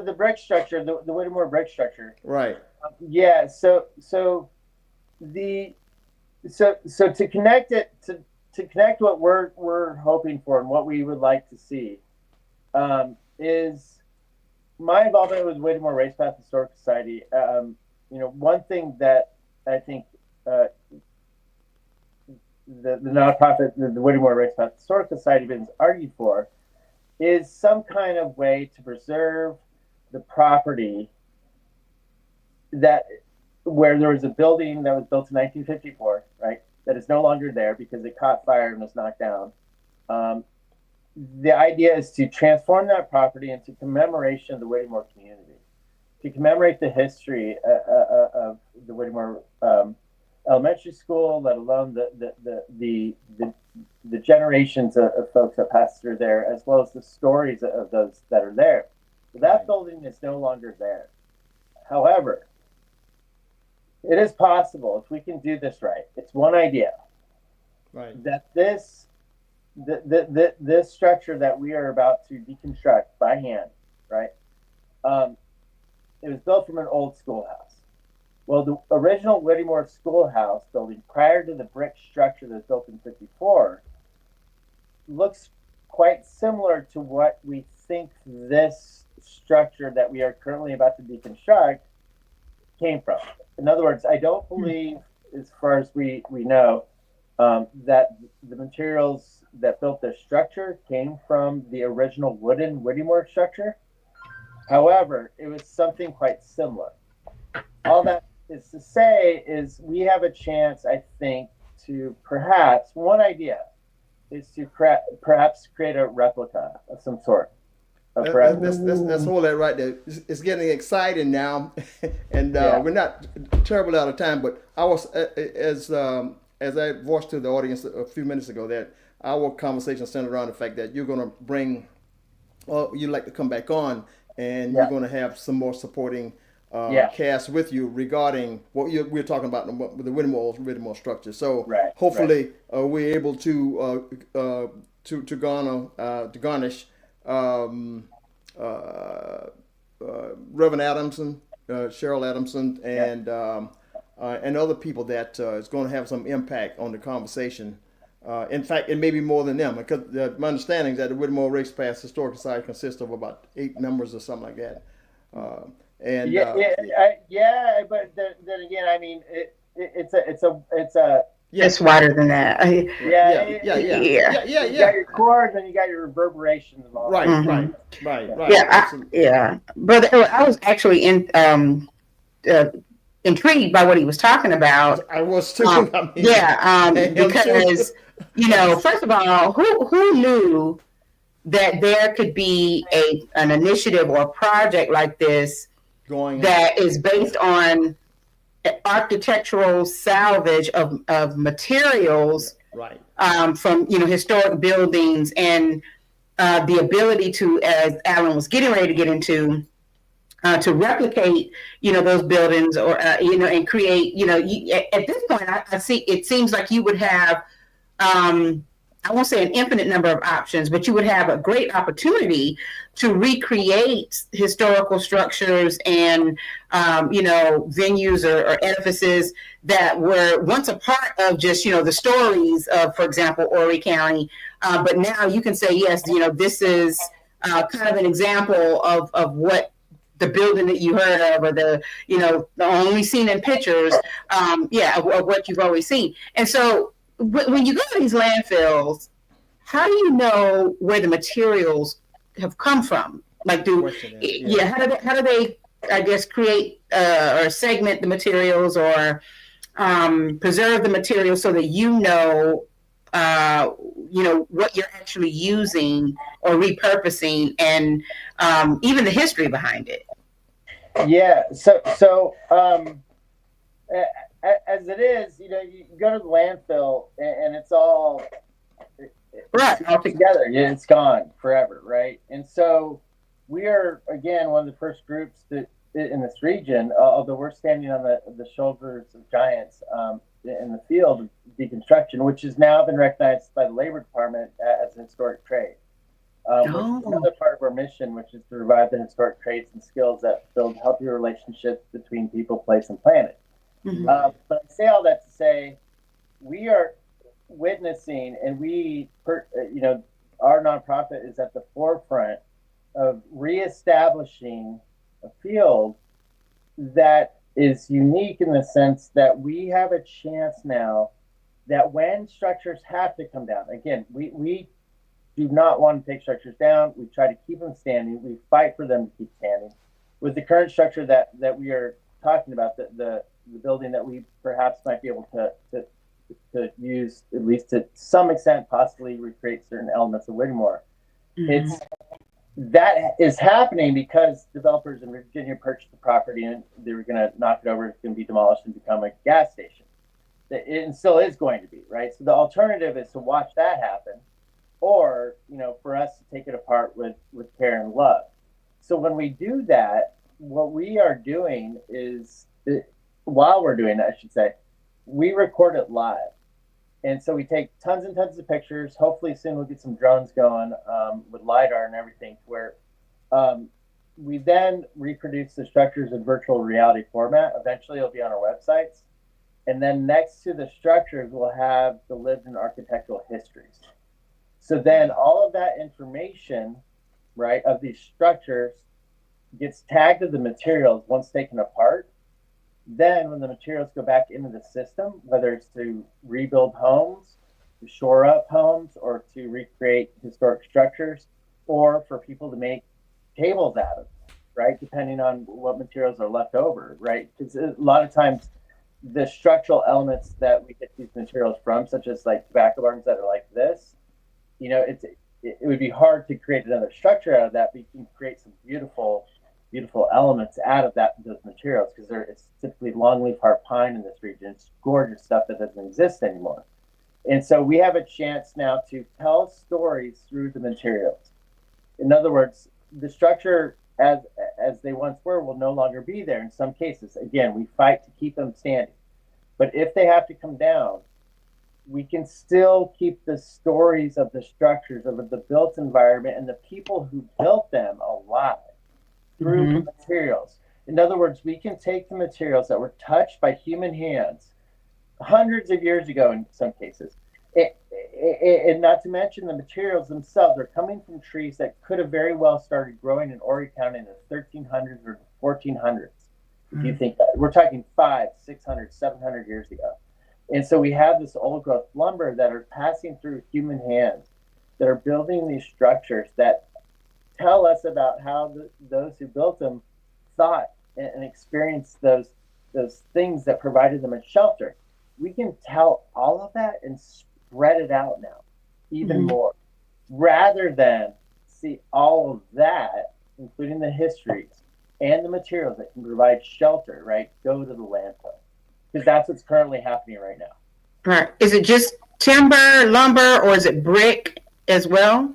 the brick structure, the Whittemore brick structure. Right. Yeah. So to connect it to connect what we're hoping for and what we would like to see is my involvement with Whittemore Race Path Historic Society. One thing that I think the nonprofit, the Whittemore Race Path Historic Society, has argued for is some kind of way to preserve the property where there was a building that was built in 1954, right? That is no longer there because it caught fire and was knocked down. The idea is to transform that property into commemoration of the Whittemore community, to commemorate the history of the Whittemore Elementary School, let alone the generations of folks that passed through there, as well as the stories of those that are there. So that building is no longer there. However, it is possible if we can do this right. It's one idea, right? That this structure that we are about to deconstruct by hand, right? It was built from an old schoolhouse. Well, the original Whittemore schoolhouse building, prior to the brick structure that was built in '54, looks quite similar to what we think this structure that we are currently about to deconstruct came from. In other words, I don't believe, as far as we know, that the materials that built this structure came from the original wooden Whittemore structure. However, it was something quite similar. All that is to say is we have a chance, I think, to perhaps, one idea is to perhaps create a replica of some sort. Let's hold that right there. It's getting exciting now, and we're not terribly out of time. But I was, as I voiced to the audience a few minutes ago, that our conversation centered around the fact that you're going to bring, you'd like to come back on, and you're going to have some more supporting cast with you regarding what we're talking about with the Whittemore structure. So hopefully we're able to garnish. Reverend Adamson, Cheryl Adamson, and other people that is going to have some impact on the conversation. In fact, it may be more than them, because my understanding is that the Whittemore Race Path Historic Society consists of about 8 members or something like that. And but then again, I mean, it's a It's wider than that. You got your chords and you got your reverberations and all. Right, Mm-hmm. right. Yeah. Brother, I was actually intrigued by what he was talking about. I was too. Because first of all, who knew that there could be an initiative or a project like this that is based on architectural salvage of materials, right? From historic buildings, and the ability to, as Alan was getting ready to get into, to replicate those buildings, or and create at this point I see it seems like you would have I won't say an infinite number of options, but you would have a great opportunity to recreate historical structures and, venues or edifices that were once a part of just, the stories of, for example, Horry County. But now you can say, yes, this is kind of an example of what the building that you heard of, or the only seen in pictures, of what you've always seen. And so, when you go to these landfills, how do you know where the materials have come from? Like, how do they, I guess, create or segment the materials, or preserve the materials so that what you're actually using or repurposing, and even the history behind it? Yeah. So. As it is, you go to the landfill and it's all together. Yeah, it's gone forever, right? And so we are, again, one of the first groups in this region, although we're standing on the shoulders of giants in the field of deconstruction, which has now been recognized by the Labor Department as a historic trade. Which is another part of our mission, which is to revive the historic trades and skills that build healthy relationships between people, place, and planet. Mm-hmm. But I say all that to say, we are witnessing, and our nonprofit is at the forefront of reestablishing a field that is unique in the sense that we have a chance now that when structures have to come down, again, we do not want to take structures down. We try to keep them standing. We fight for them to keep standing. With the current structure that we are talking about, the building that we perhaps might be able to use, at least to some extent, possibly recreate certain elements of Whittemore. Mm-hmm. That is happening because developers in Virginia purchased the property and they were going to knock it over. It's going to be demolished and become a gas station. It still is going to be, right? So the alternative is to watch that happen, or for us to take it apart with care and love. So when we do that, what we are doing is, while we're doing that, I should say, we record it live. And so we take tons and tons of pictures. Hopefully soon we'll get some drones going with LiDAR and everything, to where we then reproduce the structures in virtual reality format. Eventually it'll be on our websites. And then next to the structures, we'll have the lived and architectural histories. So then all of that information, right, of these structures gets tagged to the materials once taken apart. Then when the materials go back into the system, whether it's to rebuild homes, to shore up homes, or to recreate historic structures, or for people to make tables out of, right, depending on what materials are left over, right? Because a lot of times the structural elements that we get these materials from, such as like tobacco barns that are like this, it would be hard to create another structure out of that, but you can create some beautiful elements out of those materials, because it's typically longleaf heart pine in this region. It's gorgeous stuff that doesn't exist anymore. And so we have a chance now to tell stories through the materials. In other words, the structure as they once were will no longer be there in some cases. Again, we fight to keep them standing. But if they have to come down, we can still keep the stories of the structures, of the built environment, and the people who built them alive through the materials. In other words, we can take the materials that were touched by human hands hundreds of years ago in some cases, And not to mention the materials themselves are coming from trees that could have very well started growing in Georgetown in the 1300s or 1400s. If you think that, we're talking 500, 600, 700 years ago. And so we have this old growth lumber that are passing through human hands that are building these structures that tell us about how those who built them thought and experienced those things that provided them a shelter. We can tell all of that and spread it out now even more, rather than see all of that, including the histories and the materials that can provide shelter, right, go to the landfill. Because that's what's currently happening right now. Right. Is it just timber, lumber, or is it brick as well?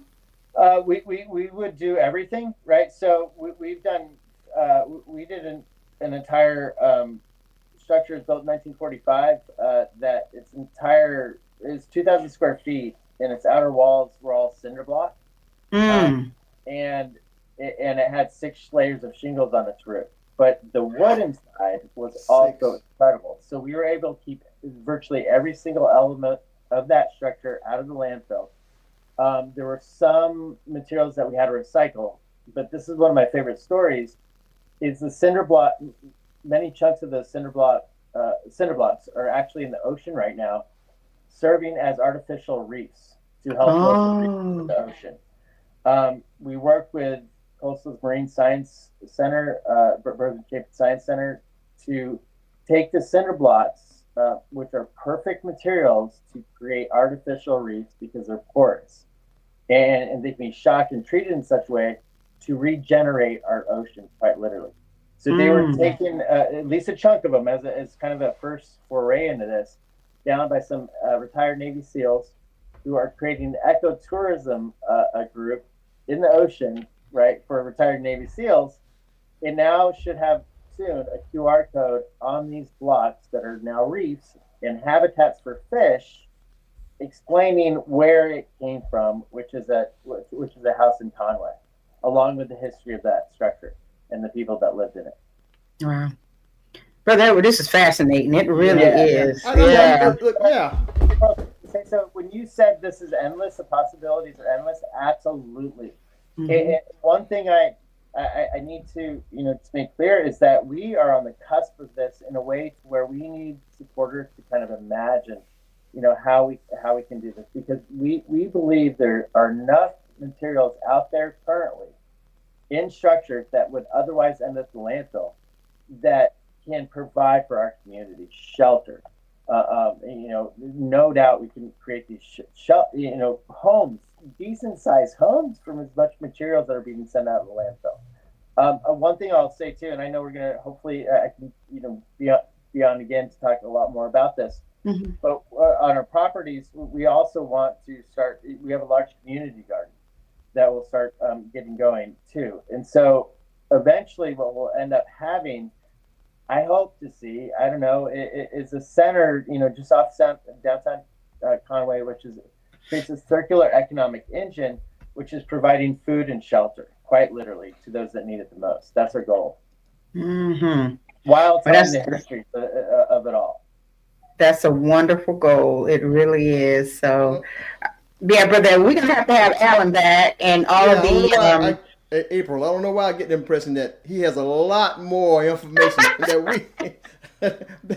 We would do everything, right? So we've done, we did an entire structure is built in 1945 that its entire is 2,000 square feet, and its outer walls were all cinder block, and it had 6 layers of shingles on its roof. But the wood inside was also incredible. So we were able to keep virtually every single element of that structure out of the landfill. There were some materials that we had to recycle, but this is one of my favorite stories. Is the cinder block? Many chunks of those cinder blocks are actually in the ocean right now, serving as artificial reefs to help the ocean. We work with Coastal's Marine Science Center, Bergen Science Center, to take the cinder blocks, which are perfect materials, to create artificial reefs because they're porous, and they can be shocked and treated in such a way to regenerate our oceans, quite literally. So they were taking at least a chunk of them as kind of a first foray into this, down by some retired Navy SEALs who are creating ecotourism a group in the ocean, right, for retired Navy SEALs. It now should have soon a QR code on these blocks that are now reefs and habitats for fish, explaining where it came from, which is a house in Conway, along with the history of that structure and the people that lived in it. Wow. Brother Edward, this is fascinating. It really is. So when you said this is endless, the possibilities are endless, absolutely. And one thing I need to make clear is that we are on the cusp of this in a way to where we need supporters to kind of imagine, how we can do this, because we believe there are enough materials out there currently in structures that would otherwise end up in the landfill that can provide for our community shelter. No doubt we can create these homes, decent sized homes, from as much materials that are being sent out of the landfill. One thing I'll say too, and I know we're gonna hopefully I can be on again to talk a lot more about this. But on our properties, we also want to start. We have a large community garden that will start getting going too, and so eventually, what we'll end up having, I hope to see, I don't know, is a center, just off downtown Conway, which creates a circular economic engine, which is providing food and shelter, quite literally, to those that need it the most. That's our goal. While telling the history of it all. That's a wonderful goal. It really is. So, yeah, brother, we're gonna have to have Alan back and all of the. April, I don't know why I get the impression that he has a lot more information that we.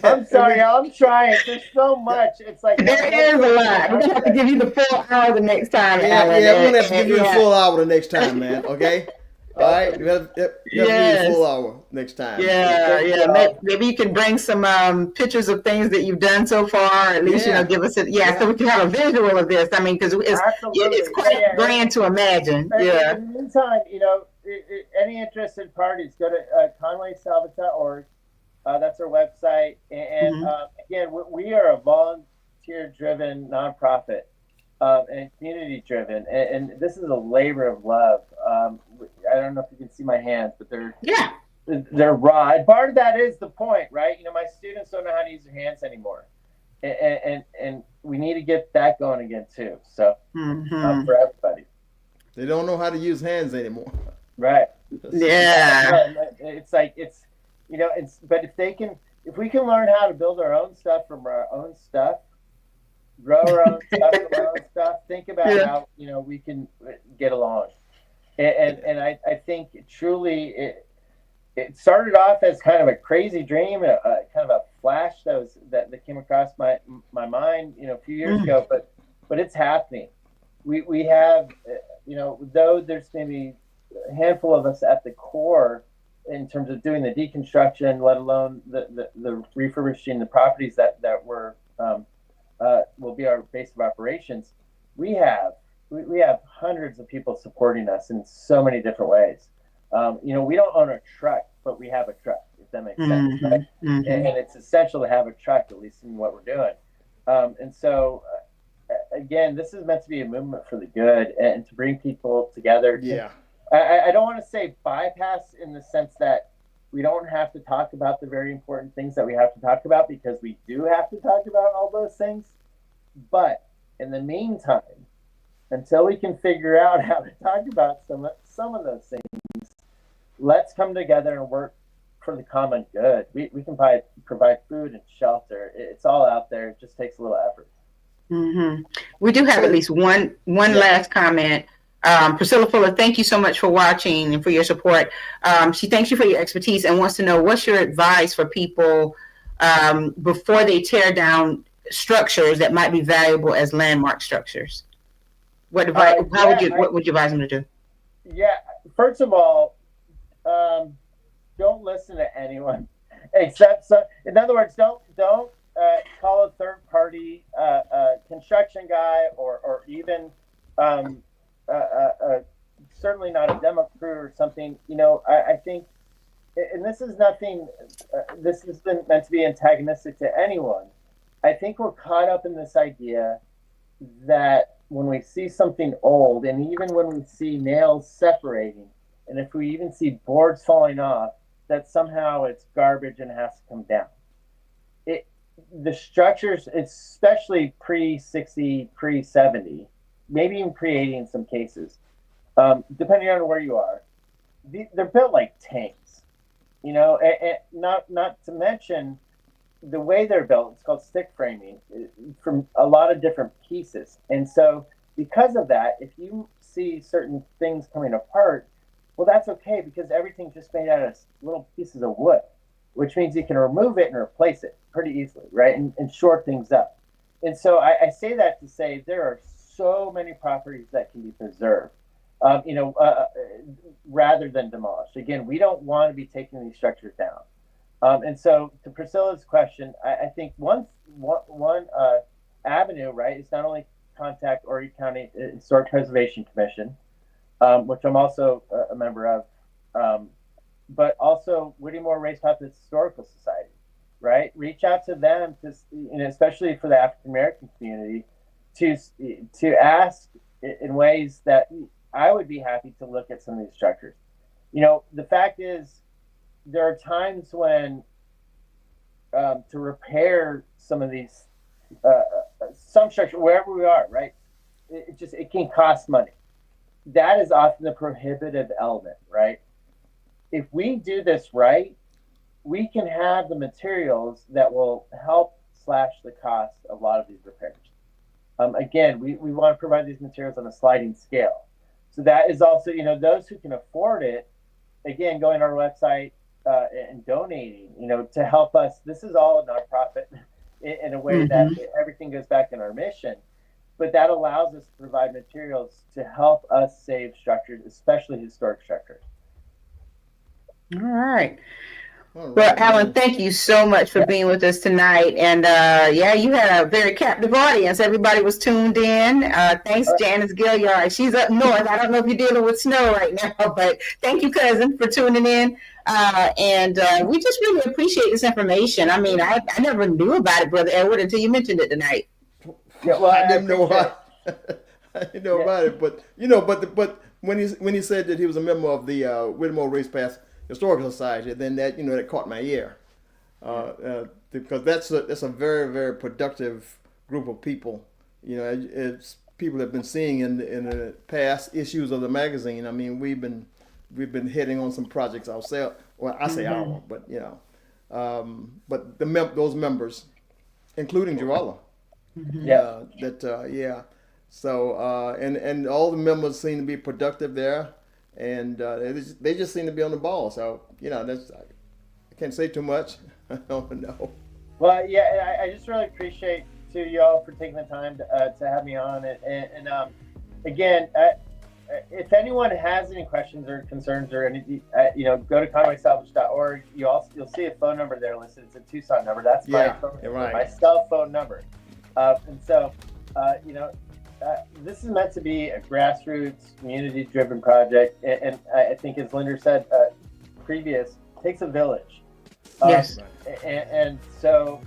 I'm sorry, I'm trying. There's so much. It's like there is a lot. We're gonna have to give you the full hour the next time, Alan. Yeah, we're gonna have to give you the full hour the next time, man. Okay. All right, we have to give you the full hour next time. Yeah. Maybe you can bring some pictures of things that you've done so far. At least give us so we can have a visual of this. I mean, because it's quite grand to imagine. In the meantime, any interested parties, go to ConwaySalvage.org. That's our website, and again, we are a volunteer-driven nonprofit. And community-driven, and this is a labor of love. I don't know if you can see my hands, but they're raw. And part of that is the point, right? My students don't know how to use their hands anymore, and we need to get that going again too. So for everybody, they don't know how to use hands anymore, right? Yeah, it's like but if we can learn how to build our own stuff from our own stuff. grow our own stuff, our own stuff. Think about how we can get along. And I think truly it started off as kind of a crazy dream, kind of a flash that came across my mind, a few years ago. But it's happening. We have, though there's maybe a handful of us at the core in terms of doing the deconstruction, let alone the refurbishing the properties that will be our base of operations. We have hundreds of people supporting us in so many different ways. We don't own a truck, but we have a truck, if that makes sense. Right? And it's essential to have a truck, at least in what we're doing. And so, again, this is meant to be a movement for the good and to bring people together. I don't want to say bypass in the sense that we don't have to talk about the very important things that we have to talk about, because we do have to talk about all those things. But in the meantime, until we can figure out how to talk about some of those things, let's come together and work for the common good. We can provide food and shelter. It's all out there. It just takes a little effort. We do have at least one last comment. Priscilla Fuller, thank you so much for watching and for your support. She thanks you for your expertise and wants to know, what's your advice for people before they tear down structures that might be valuable as landmark structures? What would you advise them to do? Yeah, first of all, don't listen to anyone except in other words, don't call a third party construction guy or even certainly not a demo crew or something. I think, and this is nothing, this has been meant to be antagonistic to anyone. I think we're caught up in this idea that when we see something old, and even when we see nails separating, and if we even see boards falling off, that somehow it's garbage and has to come down. The structures, especially pre-60, pre-70, maybe even pre-80 in some cases, depending on where you are, they're built like tanks, and not to mention the way they're built. It's called stick framing, from a lot of different pieces. And so because of that, if you see certain things coming apart, well, that's okay, because everything's just made out of little pieces of wood, which means you can remove it and replace it pretty easily, right? And shore things up. And so I say that to say there are so many properties that can be preserved, rather than demolished. Again, we don't want to be taking these structures down. And so to Priscilla's question, I think one avenue, right, is not only contact Horry County Historic Preservation Commission, which I'm also a member of, but also Whittemore Race Paths Historical Society, right? Reach out to them, especially for the African American community, to ask in ways that I would be happy to look at some of these structures. The fact is, there are times when to repair some of these some structure, wherever we are, right, it can cost money. That is often the prohibitive element, right? If we do this right, we can have the materials that will help slash the cost of a lot of these repairs. Again, we want to provide these materials on a sliding scale. So that is also, those who can afford it, again, going to our website and donating, to help us. This is all a nonprofit in a way that everything goes back in our mission. But that allows us to provide materials to help us save structures, especially historic structures. All right. Well, Alan, thank you so much for being with us tonight. And you had a very captive audience. Everybody was tuned in. Thanks, Janice Gilliard. She's up north. I don't know if you're dealing with snow right now, but thank you, cousin, for tuning in. And we just really appreciate this information. I mean, I never knew about it, Brother Edward, until you mentioned it tonight. Yeah, well, I didn't know about it, but when he said that he was a member of the Whittemore Race Paths Historical Society, then that that caught my ear, because that's a very, very productive group of people. It's people have been seeing in the past issues of the magazine. I mean, we've been hitting on some projects ourselves. Well, I say our, but but those members, including Joella, Yeah. So and all the members seem to be productive there, and they just seem to be on the ball. So that's I can't say too much. I don't know. Well, yeah, I just really appreciate to y'all for taking the time to have me on, and again, if anyone has any questions or concerns or anything, go to conwaysalvage.org. You'll see a phone number there listed. It's a Tucson number. That's my cell phone number. And so, this is meant to be a grassroots, community-driven project, and I think, as Linder said previous, it takes a village. Yes. And so,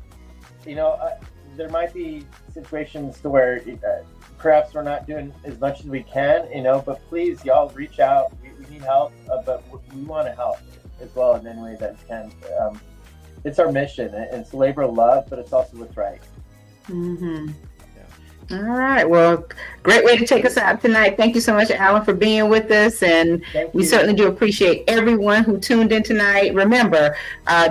there might be situations to where perhaps we're not doing as much as we can, but please, y'all reach out. We need help, but we want to help as well in any way that we can. It's our mission. It's a labor of love, but it's also what's right. Mm-hmm. All right. Well, great way to take us out tonight. Thank you so much, Alan, for being with us. And we certainly do appreciate everyone who tuned in tonight. Remember,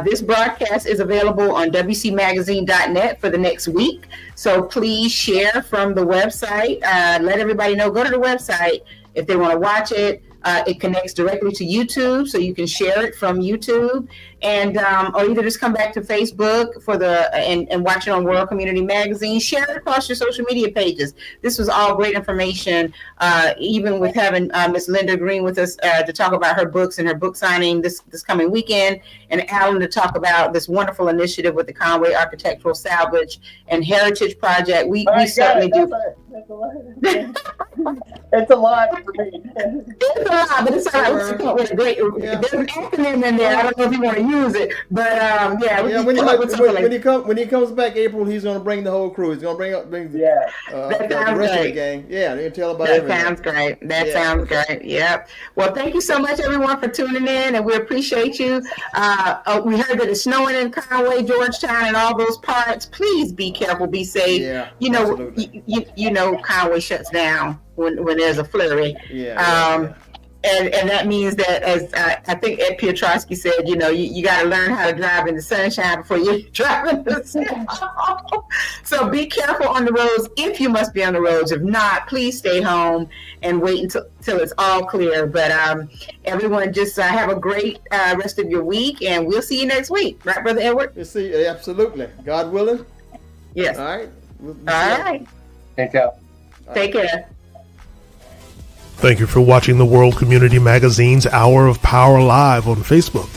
this broadcast is available on wcmagazine.net for the next week. So please share from the website. Let everybody know. Go to the website if they want to watch it. It connects directly to YouTube, so you can share it from YouTube, and or either just come back to Facebook for and watch it on World Community Magazine. Share it across your social media pages. This was all great information, even with having Miss Linder Greene with us to talk about her books and her book signing this coming weekend, and Alan to talk about this wonderful initiative with the Conway Architectural Salvage and Heritage Project. We certainly do. It's a lot for me. It's a lot, but it's all right. Let's come up with a great. There's an acronym in there. I don't know if you want to use it, but when he comes back April, he's going to bring the whole crew. He's going to bring the rest of the gang. Yeah, they can tell about everything. That sounds great. That sounds great. Yep. Well, thank you so much, everyone, for tuning in, and we appreciate you. We heard that it's snowing in Conway, Georgetown, and all those parts. Please be careful, be safe. Yeah, you know, Conway shuts down when there's a flurry. And that means that, as I think Ed Piotrowski said, you got to learn how to drive in the sunshine before you drive in the snow. So be careful on the roads if you must be on the roads. If not, please stay home and wait until it's all clear. But everyone, just have a great rest of your week, and we'll see you next week. Right, Brother Edward? We'll see you, absolutely. God willing. Yes. All right. All right. Take care. Take care. Thank you for watching the World Community Magazine's Hour of Power Live on Facebook.